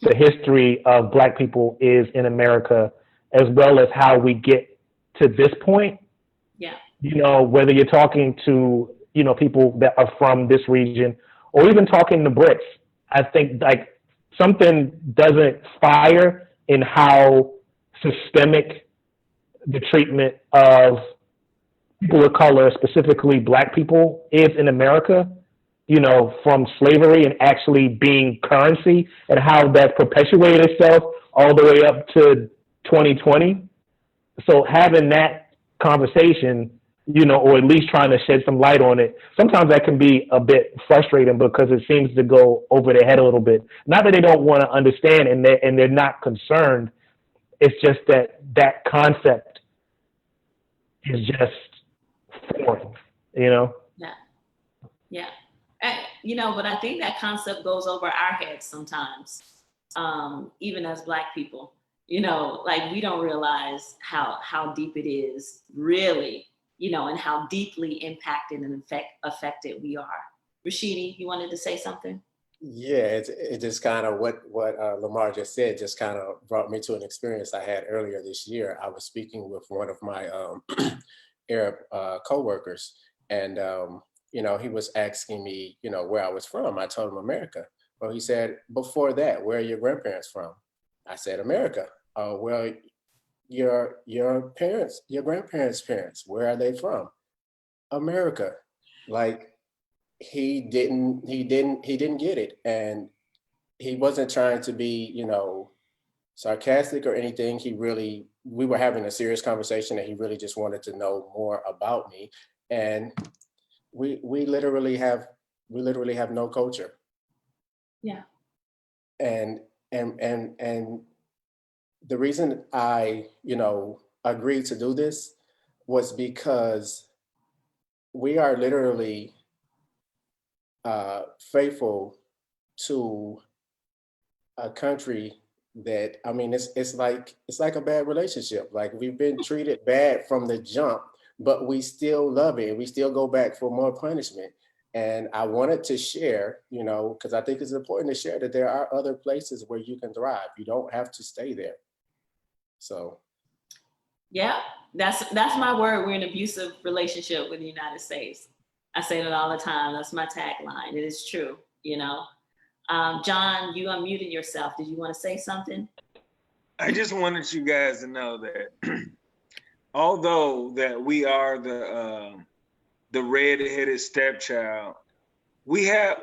E: the history of Black people is in America, as well as how we get to this point.
C: Yeah.
E: Whether you're talking to, people that are from this region or even talking to Brits, I think like something doesn't fire in how systemic the treatment of people of color, specifically Black people, is in America, from slavery and actually being currency, and how that perpetuated itself all the way up to 2020. So having that conversation, or at least trying to shed some light on it, sometimes that can be a bit frustrating because it seems to go over their head a little bit. Not that they don't want to understand and they're not concerned. It's just that concept is just foreign,
C: Yeah. Yeah. But I think that concept goes over our heads sometimes, even as Black people, like we don't realize how deep it is really, and how deeply impacted and affected we are. Rashidi, you wanted to say something?
D: Yeah, it just kind of what Lamar just said just kind of brought me to an experience I had earlier this year. I was speaking with one of my Arab coworkers, and he was asking me, where I was from. I told him America. Well, he said, before that, where are your grandparents from? I said, America. Well, your parents, your grandparents' parents, where are they from? America. Like, he didn't get it, and he wasn't trying to be sarcastic or anything. We were having a serious conversation, and he really just wanted to know more about me. And we literally have no culture.
C: Yeah.
D: And and the reason I, agreed to do this was because we are literally faithful to a country that, I mean, it's like a bad relationship. Like, we've been treated bad from the jump, but we still love it. We still go back for more punishment. And I wanted to share, because I think it's important to share that there are other places where you can thrive. You don't have to stay there. So.
C: Yeah, that's my word. We're in an abusive relationship with the United States. I say that all the time. That's my tagline. It is true, John, you unmuted yourself. Did you want to say something?
F: I just wanted you guys to know that although that we are the red-headed stepchild, we have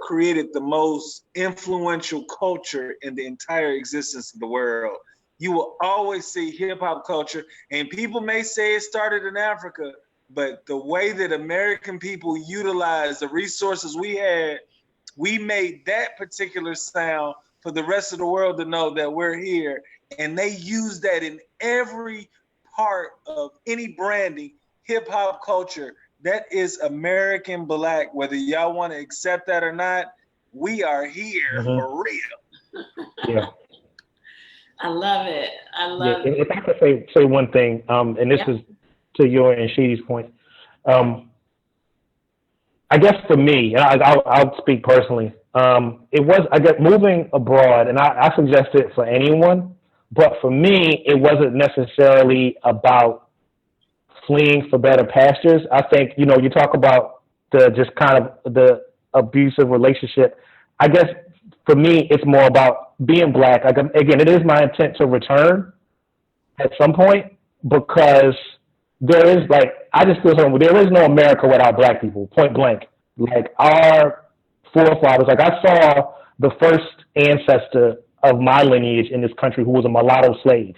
F: created the most influential culture in the entire existence of the world. You will always see hip hop culture, and people may say it started in Africa, but the way that American people utilize the resources we had, we made that particular sound for the rest of the world to know that we're here. And they use that in every part of any branding, hip hop culture. That is American Black. Whether y'all want to accept that or not, we are here for real.
E: Yeah.
C: I love it. I love it.
E: If I could say one thing, and this is to your and Rashidi's point. I guess for me, and I'll speak personally. It was, I guess, moving abroad, and I suggest it for anyone, but for me, it wasn't necessarily about fleeing for better pastures. I think, you talk about the abusive relationship. I guess for me, it's more about being Black. Again, it is my intent to return at some point, because there is, I just feel something, there is no America without Black people, point blank. Like, our forefathers, I saw the first ancestor of my lineage in this country who was a mulatto slave.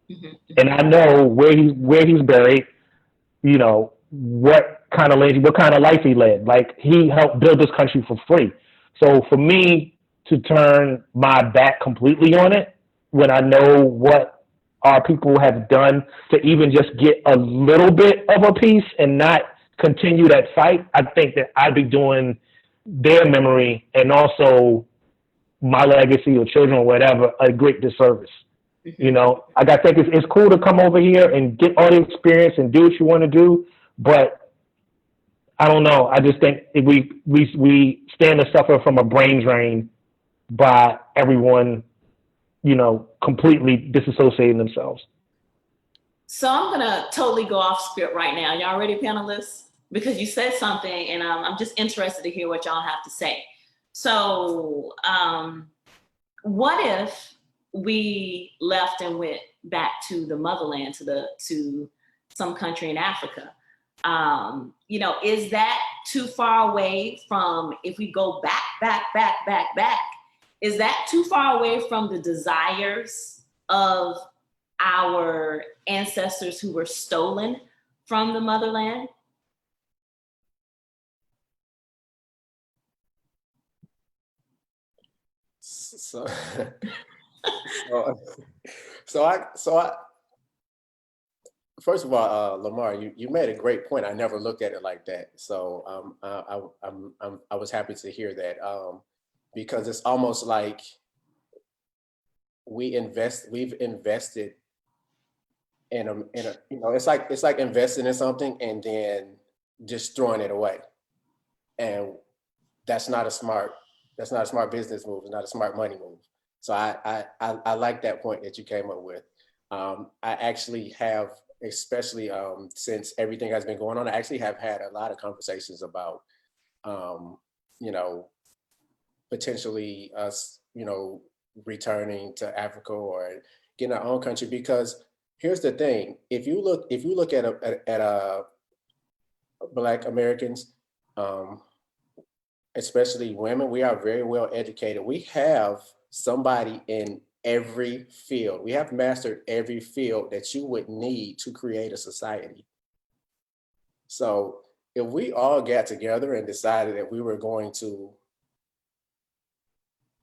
E: Mm-hmm. And I know where he's buried, what kind of life he led. Like, he helped build this country for free. So for me to turn my back completely on it, when I know what our people have done to even just get a little bit of a piece and not continue that fight, I think that I'd be doing their memory and also my legacy or children or whatever a great disservice. Mm-hmm. I think it's cool to come over here and get all the experience and do what you want to do, but I don't know. I just think we stand to suffer from a brain drain by everyone, completely disassociating themselves.
C: So I'm gonna totally go off script right now. Y'all ready, panelists? Because you said something, and I'm just interested to hear what y'all have to say. So, what if we left and went back to the motherland, to some country in Africa? Is that too far away from, if we go back, is that too far away from the desires of our ancestors who were stolen from the motherland?
D: So I first of all, Lamar, you made a great point. I never looked at it like that. So I was happy to hear that, because it's almost like we've invested in a it's like investing in something and then just throwing it away, and that's not a smart business move. It's not a smart money move. So I like that point that you came up with. I actually have, especially since everything has been going on, I actually have had a lot of conversations about, potentially us, returning to Africa or getting our own country. Because here's the thing: if you look at Black Americans, especially women, we are very well educated. We have somebody in every field. We have mastered every field that you would need to create a society. So if we all got together and decided that we were going to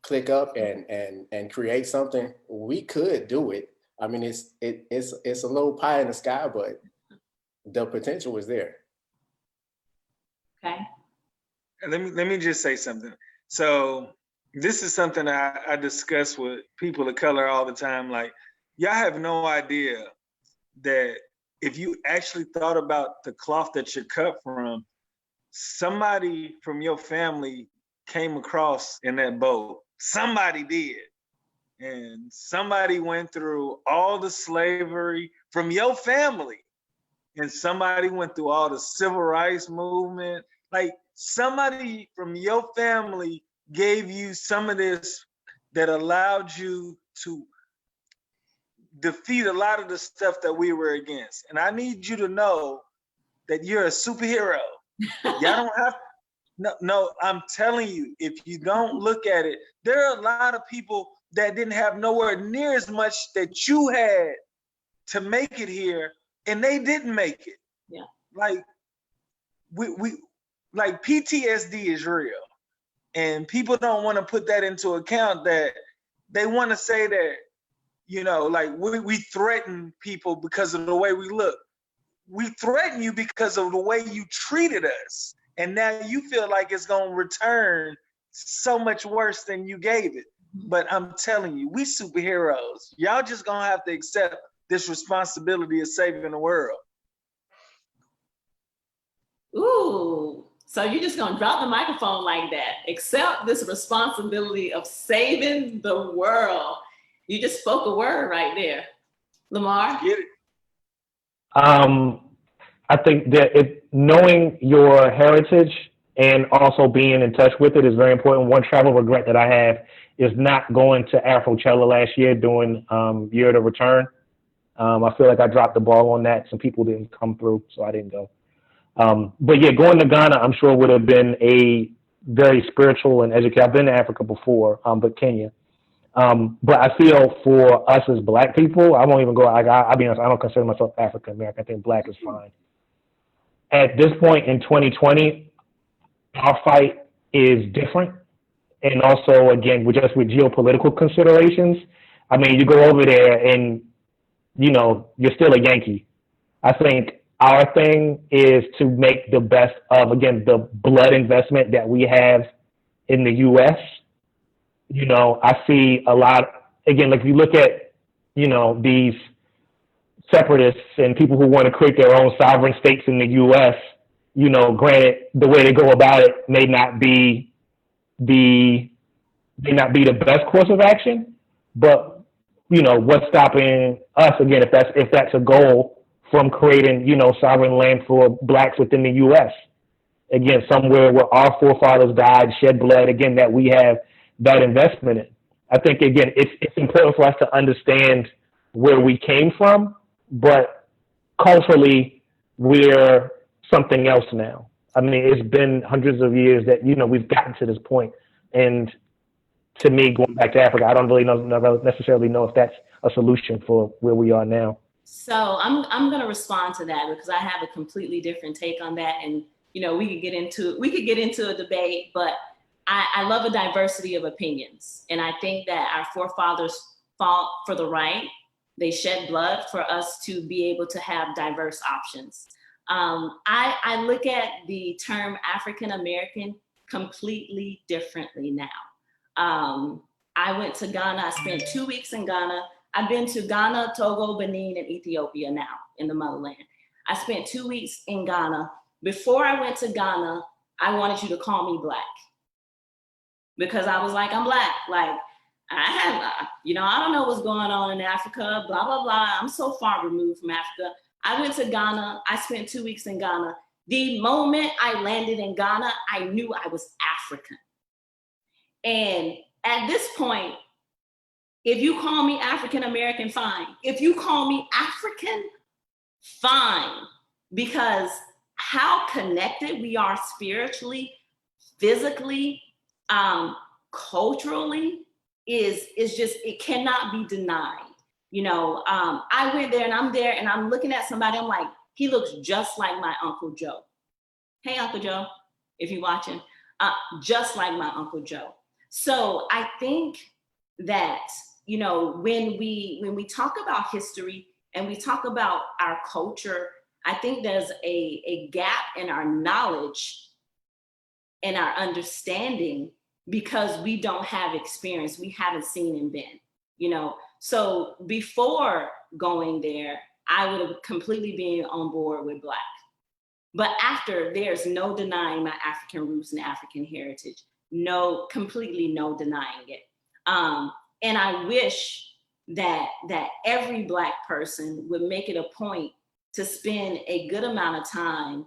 D: click up and create something, we could do it. I mean, it's a little pie in the sky, but the potential is there.
C: Okay.
F: And let me just say something. So this is something I discuss with people of color all the time. Like, y'all have no idea that if you actually thought about the cloth that you're cut from, somebody from your family came across in that boat. Somebody did. And somebody went through all the slavery from your family. And somebody went through all the civil rights movement. Like, somebody from your family gave you some of this that allowed you to defeat a lot of the stuff that we were against. And I need you to know that you're a superhero. Y'all don't have no, I'm telling you, if you don't look at it, there are a lot of people that didn't have nowhere near as much that you had to make it here, and they didn't make it.
C: Yeah.
F: Like, we like, PTSD is real, and people don't want to put that into account. That they want to say that, you know, like, we threaten people because of the way we look. We threaten you because of the way you treated us. And now you feel like it's going to return so much worse than you gave it. But I'm telling you, we superheroes. Y'all just going to have to accept this responsibility of saving the world.
C: Ooh, so you're just going to drop the microphone like that. Accept this responsibility of saving the world. You just spoke a word right there. Lamar?
F: Get it?
E: I think that knowing your heritage and also being in touch with it is very important. One travel regret that I have is not going to Afrochella last year during Year to Return. I feel like I dropped the ball on that. Some people didn't come through, so I didn't go. But yeah, going to Ghana, I'm sure would have been a very spiritual and educated. I've been to Africa before, but Kenya. But I feel for us as Black people, I won't even go. I'll be honest, I don't consider myself African American. I think Black is fine. At this point in 2020, our fight is different. And also, again, with geopolitical considerations, I mean, you go over there and, you know, you're still a Yankee. I think our thing is to make the best of, again, the blood investment that we have in the U.S. You know, I see a lot, again, like if you look at, you know, these separatists and people who want to create their own sovereign states in the U.S., you know, granted, the way they go about it may not be the best course of action, but, you know, what's stopping us, again, if that's a goal, from creating, you know, sovereign land for Blacks within the U.S., again, somewhere where our forefathers died, shed blood, again, that we have that investment in. I think, again, it's important for us to understand where we came from, but culturally, we're something else now. I mean, it's been hundreds of years that, you know, we've gotten to this point. And to me, going back to Africa, I don't really necessarily know if that's a solution for where we are now.
C: So I'm going to respond to that because I have a completely different take on that. And, you know, we could get into a debate, but I love a diversity of opinions. And I think that our forefathers fought for the right. They shed blood for us to be able to have diverse options. I look at the term African American completely differently now. I went to Ghana. I spent 2 weeks in Ghana. I've been to Ghana, Togo, Benin, and Ethiopia now in the motherland. I spent 2 weeks in Ghana. Before I went to Ghana, I wanted you to call me Black because I was like, I'm Black. Like, I don't know what's going on in Africa, blah, blah, blah. I'm so far removed from Africa. I went to Ghana. I spent 2 weeks in Ghana. The moment I landed in Ghana, I knew I was African. And at this point, if you call me African American, fine. If you call me African, fine. Because how connected we are spiritually, physically, culturally is just, it cannot be denied. You know, I went there and I'm there and I'm looking at somebody, I'm like, he looks just like my Uncle Joe. Hey, Uncle Joe, if you're watching, just like my Uncle Joe. So I think that, you know, when we talk about history and we talk about our culture, I think there's a gap in our knowledge and our understanding because we don't have experience, we haven't seen and been, you know. So before going there, I would have completely been on board with Black. But after, there's no denying my African roots and African heritage. No, completely no denying it. And I wish that every Black person would make it a point to spend a good amount of time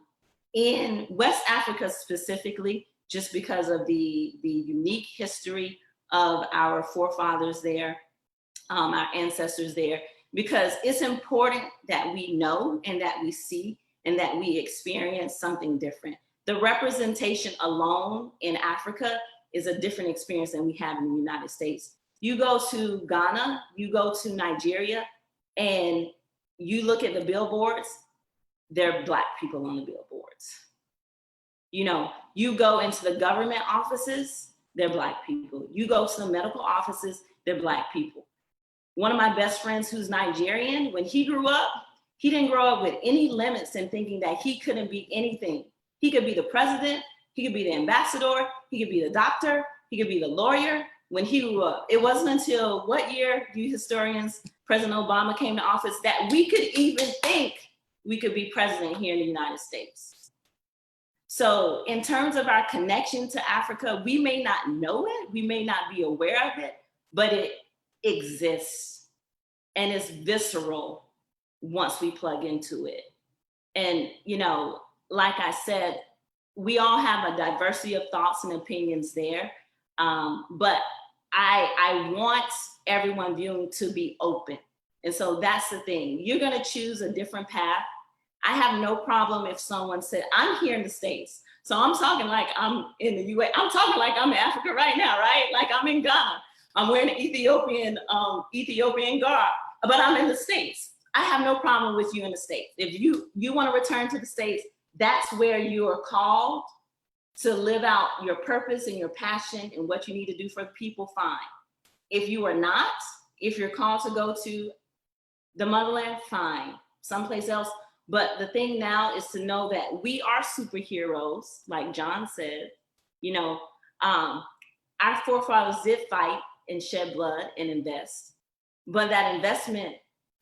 C: in West Africa specifically, just because of the unique history of our forefathers there, our ancestors there, because it's important that we know and that we see and that we experience something different. The representation alone in Africa is a different experience than we have in the United States. You go to Ghana, you go to Nigeria, and you look at the billboards, there are Black people on the billboards. You know, you go into the government offices, they're Black people. You go to the medical offices, they're Black people. One of my best friends who's Nigerian, when he grew up, he didn't grow up with any limits and thinking that he couldn't be anything. He could be the president, he could be the ambassador, he could be the doctor, he could be the lawyer. When he grew up, it wasn't until what year, you historians, President Obama came to office, that we could even think we could be president here in the United States. So in terms of our connection to Africa, we may not know it, we may not be aware of it, but it exists and it's visceral once we plug into it. And, you know, like I said, we all have a diversity of thoughts and opinions there, but I want everyone viewing to be open. And so that's the thing. You're gonna choose a different path. I have no problem if someone said, I'm here in the States, so I'm talking like I'm in the US. I'm talking like I'm in Africa right now, right? Like I'm in Ghana. I'm wearing an Ethiopian garb, but I'm in the States. I have no problem with you in the States. If you want to return to the States, that's where you are called to live out your purpose and your passion and what you need to do for the people, fine. If you are not, if you're called to go to the motherland, fine, someplace else. But the thing now is to know that we are superheroes, like John said. You know, our forefathers did fight and shed blood and invest, but that investment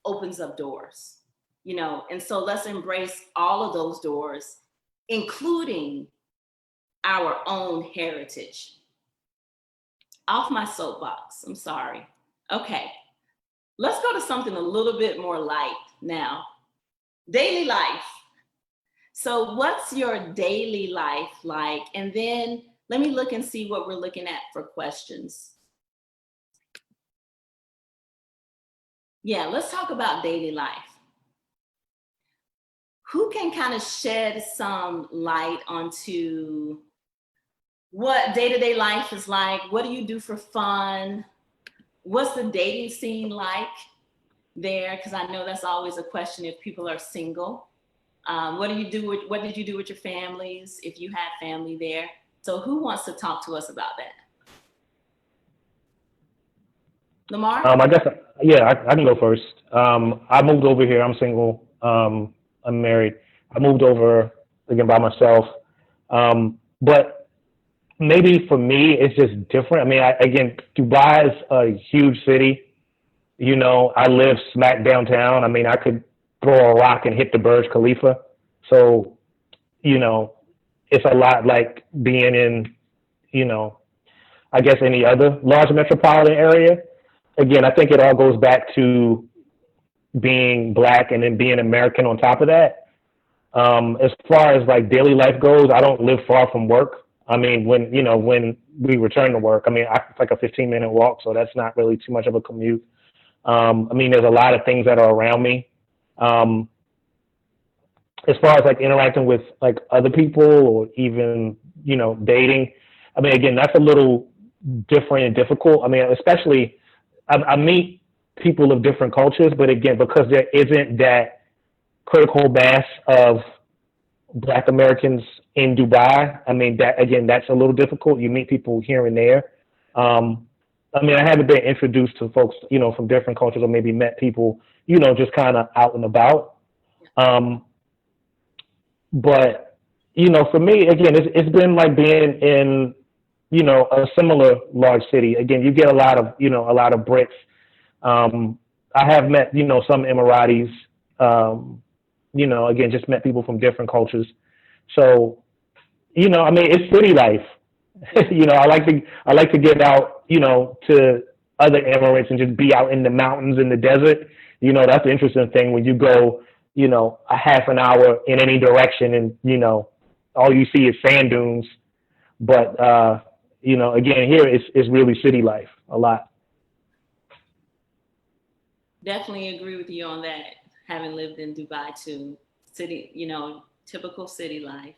C: opens up doors, you know, and so let's embrace all of those doors, including our own heritage. Off my soapbox, I'm sorry. Okay, let's go to something a little bit more light now. Daily life. So what's your daily life like? And then let me look and see what we're looking at for questions. Yeah, let's talk about daily life. Who can kind of shed some light onto what day-to-day life is like? What do you do for fun? What's the dating scene like there? Because I know that's always a question if people are single. What did you do with your families if you had family there? So who wants to talk to us about that? Lamar?
E: I guess, yeah, I can go first. I moved over here. I'm single. I'm married. I moved over again by myself. But maybe for me, it's just different. I mean, again, Dubai is a huge city. You know, I live smack downtown. I mean, I could throw a rock and hit the Burj Khalifa. So, you know, it's a lot like being in, you know, I guess any other large metropolitan area. Again, I think it all goes back to being Black and then being American on top of that. As far as like daily life goes, I don't live far from work. I mean, when we return to work, I mean, it's like a 15-minute walk, so that's not really too much of a commute. I mean, there's a lot of things that are around me. As far as like interacting with like other people or even, you know, dating, I mean, again, that's a little different and difficult. I mean, especially I meet people of different cultures, but again, because there isn't that critical mass of Black Americans in Dubai, I mean, that again, that's a little difficult. You meet people here and there. I mean, I haven't been introduced to folks, from different cultures, or maybe met people, just kind of out and about. But, for me, again, it's been like being in, a similar large city. Again, you get a lot of Brits. I have met, some Emiratis, again, just met people from different cultures. So, I mean, it's city life. I like to get out, to other Emirates and just be out in the mountains in the desert. That's the interesting thing when you go, a half an hour in any direction and, all you see is sand dunes. But, again, here it's really city life a lot.
C: Definitely agree with you on that. Having lived in Dubai too, city, typical city life.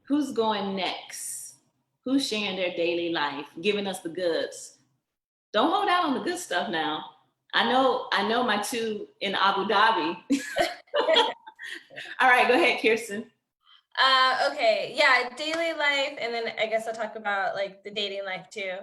C: Who's going next? Who's sharing their daily life, giving us the goods? Don't hold out on the good stuff now. I know my two in Abu Dhabi. All right, go ahead, Kiersten.
A: Okay, yeah, daily life, and then I guess I'll talk about like the dating life too.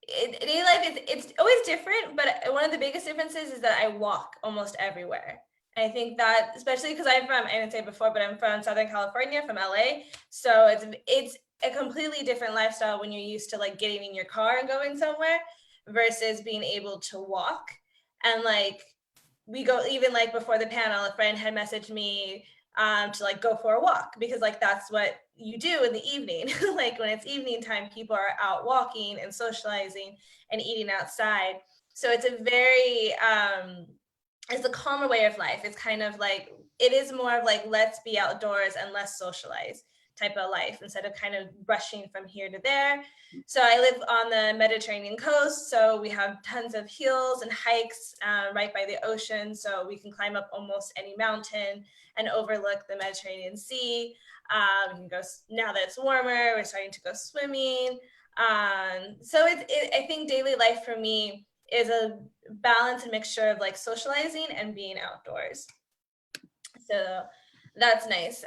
A: Daily life it's always different, but one of the biggest differences is that I walk almost everywhere. I think that, especially because I didn't say it before, but I'm from Southern California, from LA. So it's a completely different lifestyle when you're used to like getting in your car and going somewhere versus being able to walk. And like, we go, even like before the panel, a friend had messaged me to like go for a walk, because like that's what you do in the evening. Like when it's evening time, people are out walking and socializing and eating outside. So it's a very it's a calmer way of life. It's kind of like, it is more of like, let's be outdoors and less socialize type of life instead of kind of rushing from here to there. So I live on the Mediterranean coast. So we have tons of hills and hikes right by the ocean. So we can climb up almost any mountain and overlook the Mediterranean Sea. We can go, now that it's warmer, we're starting to go swimming. So I think daily life for me is a balance and mixture of like socializing and being outdoors. So that's nice.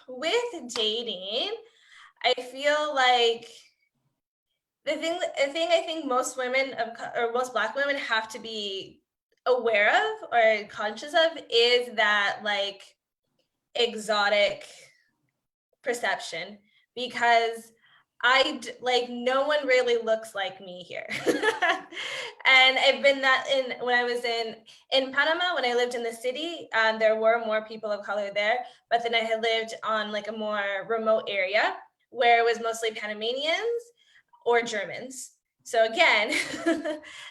A: With dating, I feel like the thing I think most women or most Black women have to be aware of or conscious of is that like exotic perception, because no one really looks like me here. And I've been that when I was in Panama, when I lived in the city, there were more people of color there, but then I had lived on like a more remote area where it was mostly Panamanians or Germans. So again,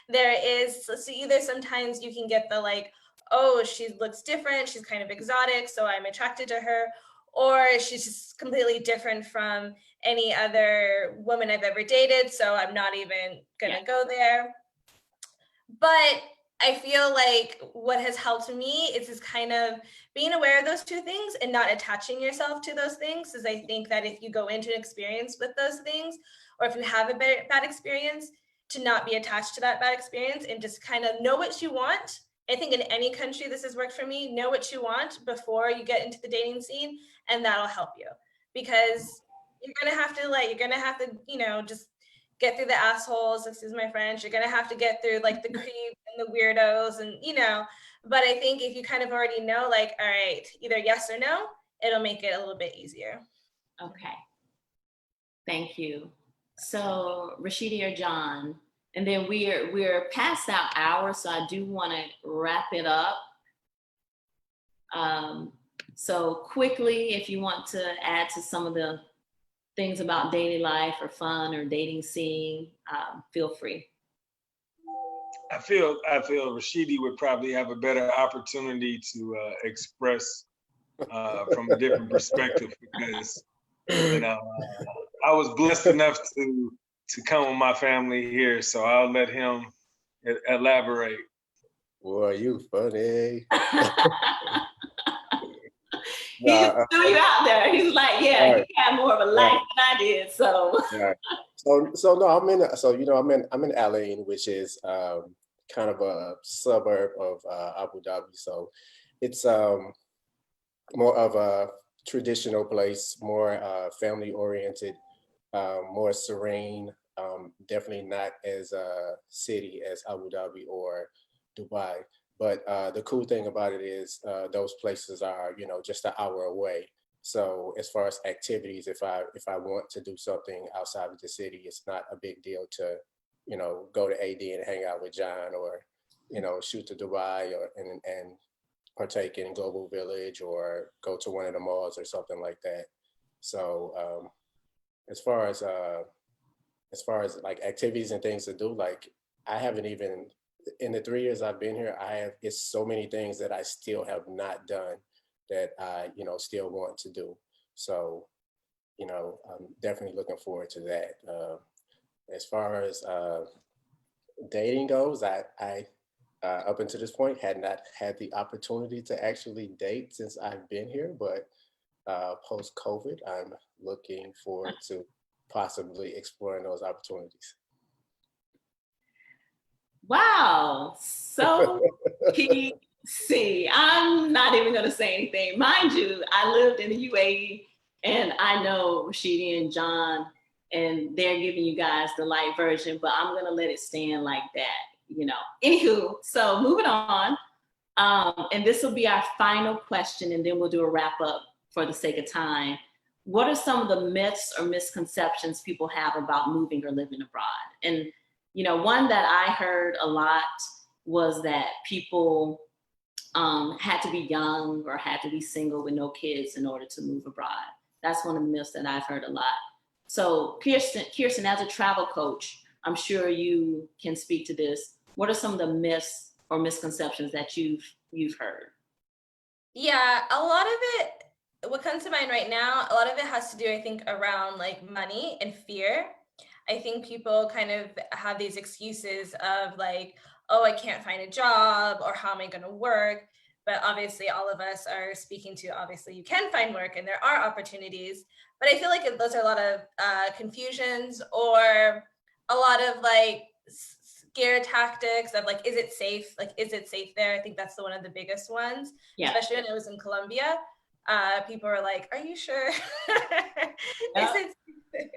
A: there is, so either sometimes you can get the like, oh, she looks different, she's kind of exotic, so I'm attracted to her, or she's just completely different from any other woman I've ever dated, so I'm not even gonna go there. But I feel like what has helped me is just kind of being aware of those two things and not attaching yourself to those things, because I think that if you go into an experience with those things, or if you have a bad experience, to not be attached to that bad experience and just kind of know what you want. I think in any country this has worked for me. Know what you want before you get into the dating scene, and that'll help you, because you're gonna have to just get through the assholes, excuse my French. You're gonna have to get through like the creep and the weirdos, and but I think if you kind of already know, like, all right, either yes or no, it'll make it a little bit easier.
C: Okay, thank you. So Rashidi or John, and then we're past our hour, so I do want to wrap it up. So quickly, if you want to add to some of the things about daily life or fun or dating scene, feel free.
F: I feel Rashidi would probably have a better opportunity to express from a different perspective, because I was blessed enough to come with my family here, so I'll let him elaborate.
D: Boy, you funny.
C: He just threw you out there. He's like, yeah,
D: right.
C: You had more of a life than I did. So
D: right. So no, I'm in Al-Ain, which is kind of a suburb of Abu Dhabi. So it's more of a traditional place, more family oriented. more serene, definitely not as city as Abu Dhabi or Dubai. But the cool thing about it is those places are, just an hour away. So as far as activities, if I want to do something outside of the city, it's not a big deal to, go to AD and hang out with John, or, shoot to Dubai, and partake in Global Village, or go to one of the malls or something like that. So as far as like activities and things to do, like I haven't even, in the 3 years I've been here, it's so many things that I still have not done that I, still want to do. So, I'm definitely looking forward to that. As far as dating goes, I up until this point had not had the opportunity to actually date since I've been here, but post COVID, I'm looking forward to possibly exploring those opportunities.
C: Wow. So PC. I'm not even going to say anything. Mind you, I lived in the UAE, and I know Rashidi and John, and they're giving you guys the light version, but I'm going to let it stand like that, Anywho, so moving on. And this will be our final question, and then we'll do a wrap up for the sake of time. What are some of the myths or misconceptions people have about moving or living abroad? And, one that I heard a lot was that people had to be young or had to be single with no kids in order to move abroad. That's one of the myths that I've heard a lot. So Kiersten, as a travel coach, I'm sure you can speak to this. What are some of the myths or misconceptions that you've heard?
A: Yeah, a lot of it, what comes to mind right now, a lot of it has to do, I think, around like money and fear. I think people kind of have these excuses of like, oh, I can't find a job, or how am I going to work? But obviously all of us are speaking to, obviously you can find work and there are opportunities, but I feel like those are a lot of confusions, or a lot of like scare tactics of like, is it safe? Like, is it safe there? I think that's one of the biggest ones, especially when it was in Colombia. People were like, are you sure? Is it safe?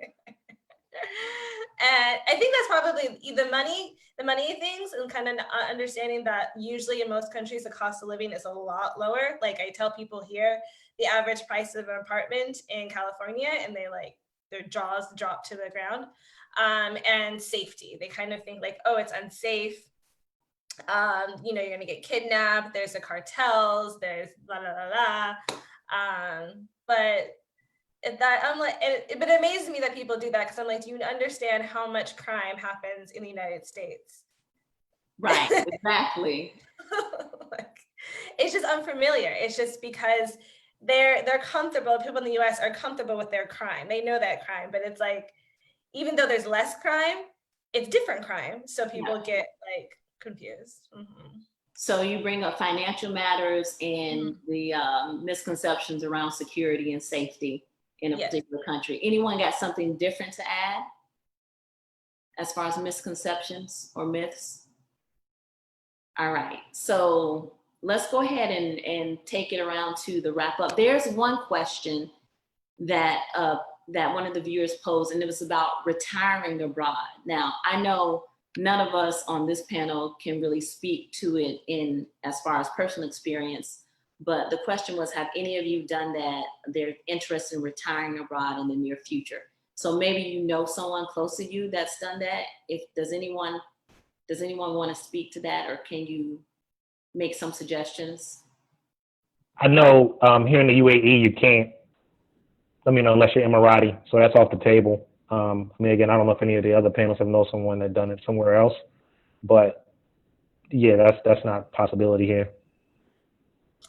A: And I think that's probably the money things, and kind of understanding that usually in most countries the cost of living is a lot lower. Like I tell people here, the average price of an apartment in California, and their jaws drop to the ground. And safety, they kind of think like, oh, it's unsafe. You're gonna get kidnapped. There's the cartels. There's blah blah blah blah. But that I'm like, but it amazes me that people do that, because I'm like, do you understand how much crime happens in the United States?
C: Right, exactly.
A: Like, it's just unfamiliar. It's just because they're comfortable. People in the US are comfortable with their crime. They know that crime, but it's like, even though there's less crime, it's different crime. So people get like confused. Mm-hmm.
C: So you bring up financial matters and the misconceptions around security and safety in a particular country. Anyone got something different to add as far as misconceptions or myths? All right, so let's go ahead and take it around to the wrap up. There's one question that one of the viewers posed, and it was about retiring abroad. Now, I know none of us on this panel can really speak to it in as far as personal experience, but the question was, have any of you done that? They're interested in retiring abroad in the near future. So maybe someone close to you that's done that. Does anyone want to speak to that, or can you make some suggestions?
E: I know here in the UAE, you can't, unless you're Emirati. So that's off the table. Again, I don't know if any of the other panelists have known someone that done it somewhere else, but yeah, that's not a possibility here.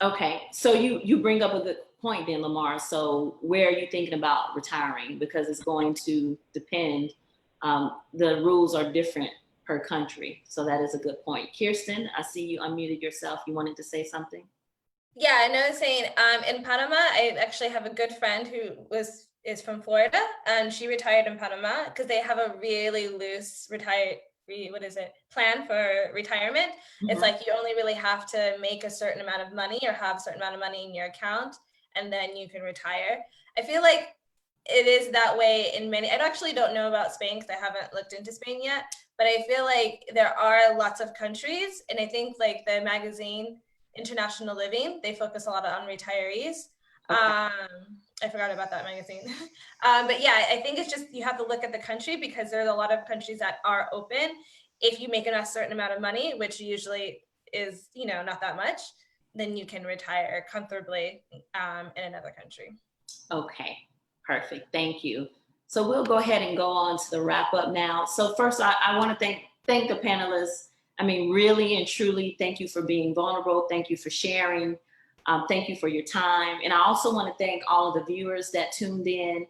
C: Okay, so you bring up a good point then, Lamar. So where are you thinking about retiring? Because it's going to depend. The rules are different per country. So that is a good point. Kiersten, I see you unmuted yourself. You wanted to say something?
A: Yeah, I know. I was saying in Panama, I actually have a good friend who is from Florida, and she retired in Panama because they have a really loose plan for retirement. Mm-hmm. It's like you only really have to make a certain amount of money or have a certain amount of money in your account, and then you can retire. I feel like it is that way in many. I actually don't know about Spain because I haven't looked into Spain yet, but I feel like there are lots of countries, and I think like the magazine International Living, they focus a lot on retirees.
C: Okay.
A: I forgot about that magazine. But yeah, I think it's just, you have to look at the country, because there's a lot of countries that are open. If you make a certain amount of money, which usually is, you know, not that much, then you can retire comfortably in another country.
C: Okay, perfect. Thank you. So we'll go ahead and go on to the wrap up now. So first, I want to thank the panelists. I mean, really and truly, thank you for being vulnerable. Thank you for sharing. Thank you for your time. And I also want to thank all of the viewers that tuned in.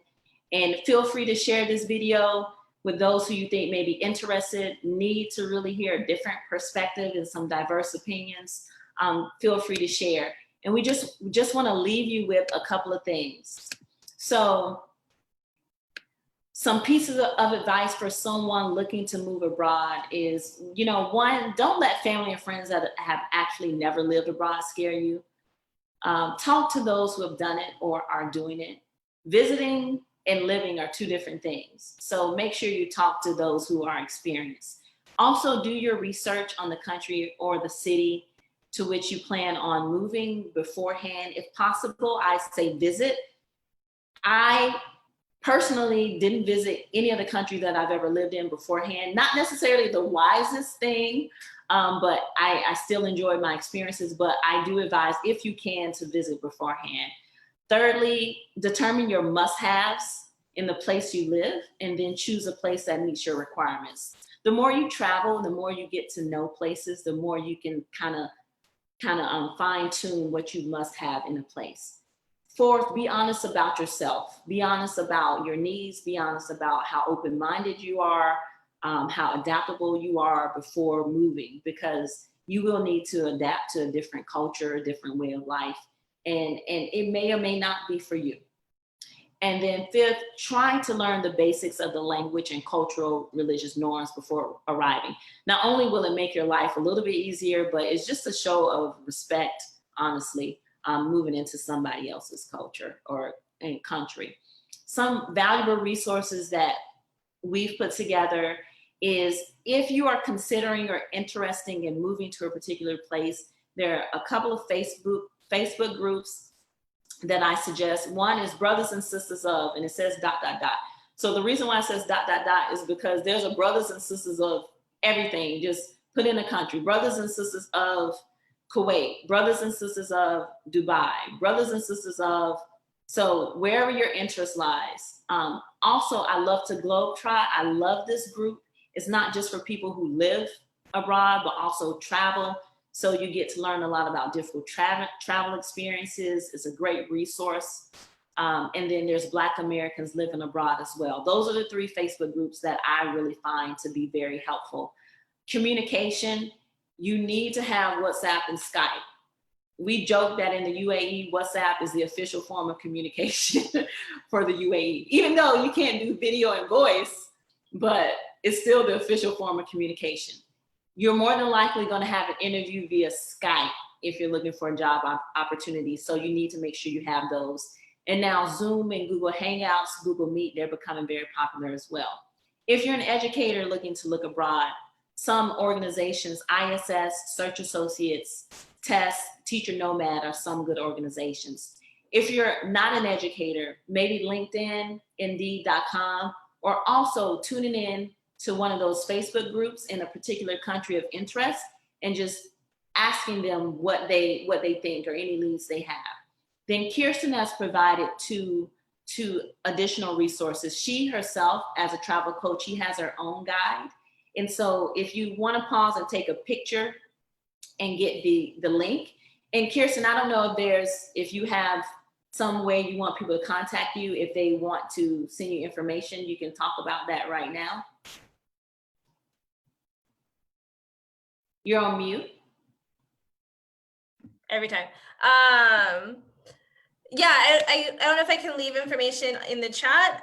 C: And feel free to share this video with those who you think may be interested, need to really hear a different perspective and some diverse opinions. Feel free to share. And we just want to leave you with a couple of things. So some pieces of advice for someone looking to move abroad is, you know, one, don't let family and friends that have actually never lived abroad scare you. Talk to those who have done it or are doing it. Visiting and living are two different things. So make sure you talk to those who are experienced. Also, do your research on the country or the city to which you plan on moving beforehand. If possible, I say visit. I personally didn't visit any of the countries that I've ever lived in beforehand. Not necessarily the wisest thing, but I still enjoyed my experiences, but I do advise, if you can, to visit beforehand. Thirdly, determine your must-haves in the place you live, and then choose a place that meets your requirements. The more you travel, the more you get to know places, the more you can kind of fine-tune what you must have in a place. Fourth, be honest about yourself. Be honest about your needs. Be honest about how open-minded you are, how adaptable you are before moving, because you will need to adapt to a different culture, a different way of life, and it may or may not be for you. And then fifth, try to learn the basics of the language and cultural religious norms before arriving. Not only will it make your life a little bit easier, but it's just a show of respect, honestly, moving into somebody else's culture or country. Some valuable resources that we've put together is, if you are considering or interested in moving to a particular place, there are a couple of Facebook groups that I suggest. One is Brothers and Sisters of, and it says ... So the reason why it says ... is because there's a Brothers and Sisters of everything. Just put in a country. Brothers and Sisters of Kuwait, Brothers and Sisters of Dubai, Brothers and Sisters of, so wherever your interest lies. Also, I love to globetrot. I love this group. It's not just for people who live abroad, but also travel. So you get to learn a lot about different travel experiences. It's a great resource. And then there's Black Americans living abroad as well. Those are the three Facebook groups that I really find to be very helpful. Communication, you need to have WhatsApp and Skype. We joke that in the UAE, WhatsApp is the official form of communication for the UAE, even though you can't do video and voice, but it's still the official form of communication. You're more than likely going to have an interview via Skype if you're looking for a job opportunity. So you need to make sure you have those. And now Zoom and Google Hangouts, Google Meet, they're becoming very popular as well. If you're an educator looking to look abroad, some organizations, ISS, Search Associates, TEST, Teacher Nomad are some good organizations. If you're not an educator, maybe LinkedIn, Indeed.com, or also tuning in to one of those Facebook groups in a particular country of interest and just asking them what they think or any leads they have. Then Kiersten has provided two additional resources. She herself, as a travel coach, she has her own guide. And so if you want to pause and take a picture and get the link. And Kiersten, I don't know if you have some way you want people to contact you, if they want to send you information, you can talk about that right now. You're on mute.
A: Every time. Yeah, I don't know if I can leave information in the chat,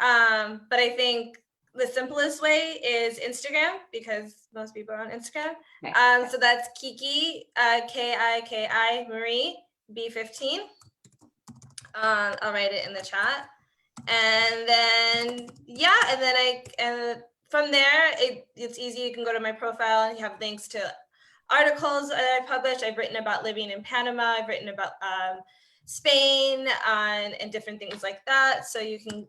A: but I think the simplest way is Instagram, because most people are on Instagram.
C: Okay.
A: So that's Kiki, Kiki Marie B15. I'll write it in the chat. And then, yeah, and from there, it's easy. You can go to my profile and you have links to articles that I published. I've written about living in Panama. I've written about Spain and different things like that. So you can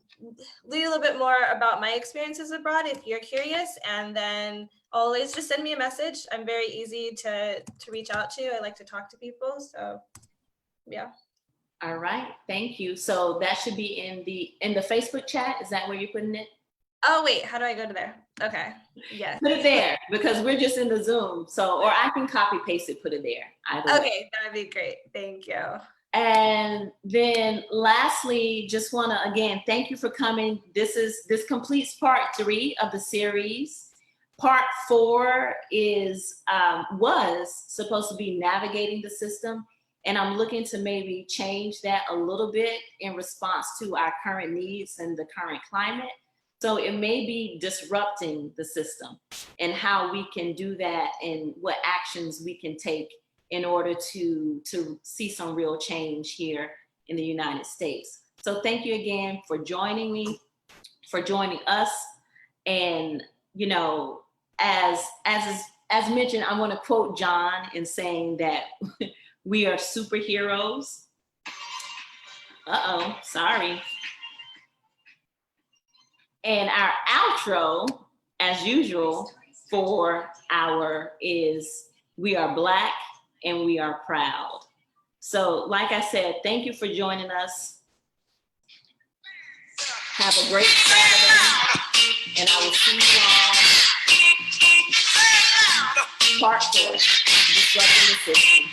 A: read a little bit more about my experiences abroad if you're curious. And then always just send me a message. I'm very easy to reach out to. I like to talk to people. So yeah.
C: All right, thank you. So that should be in the Facebook chat. Is that where you're putting it?
A: Oh wait, how do I go to there? Okay, yeah.
C: Put it there because we're just in the Zoom. So, or I can copy paste it, put it there. Either way.
A: Okay, that'd be great. Thank you.
C: And then lastly, just want to again thank you for coming. This completes part 3 of the series. Part 4 was supposed to be navigating the system, and I'm looking to maybe change that a little bit in response to our current needs and the current climate. So it may be disrupting the system and how we can do that and what actions we can take in order to see some real change here in the United States. So thank you again for joining me, for joining us. And, you know, as mentioned, I want to quote John in saying that we are superheroes. Sorry. And our outro, as usual, for is we are Black and we are proud. So like I said, thank you for joining us. Have a great Saturday, and I will see you on part 4, Disrupting the System.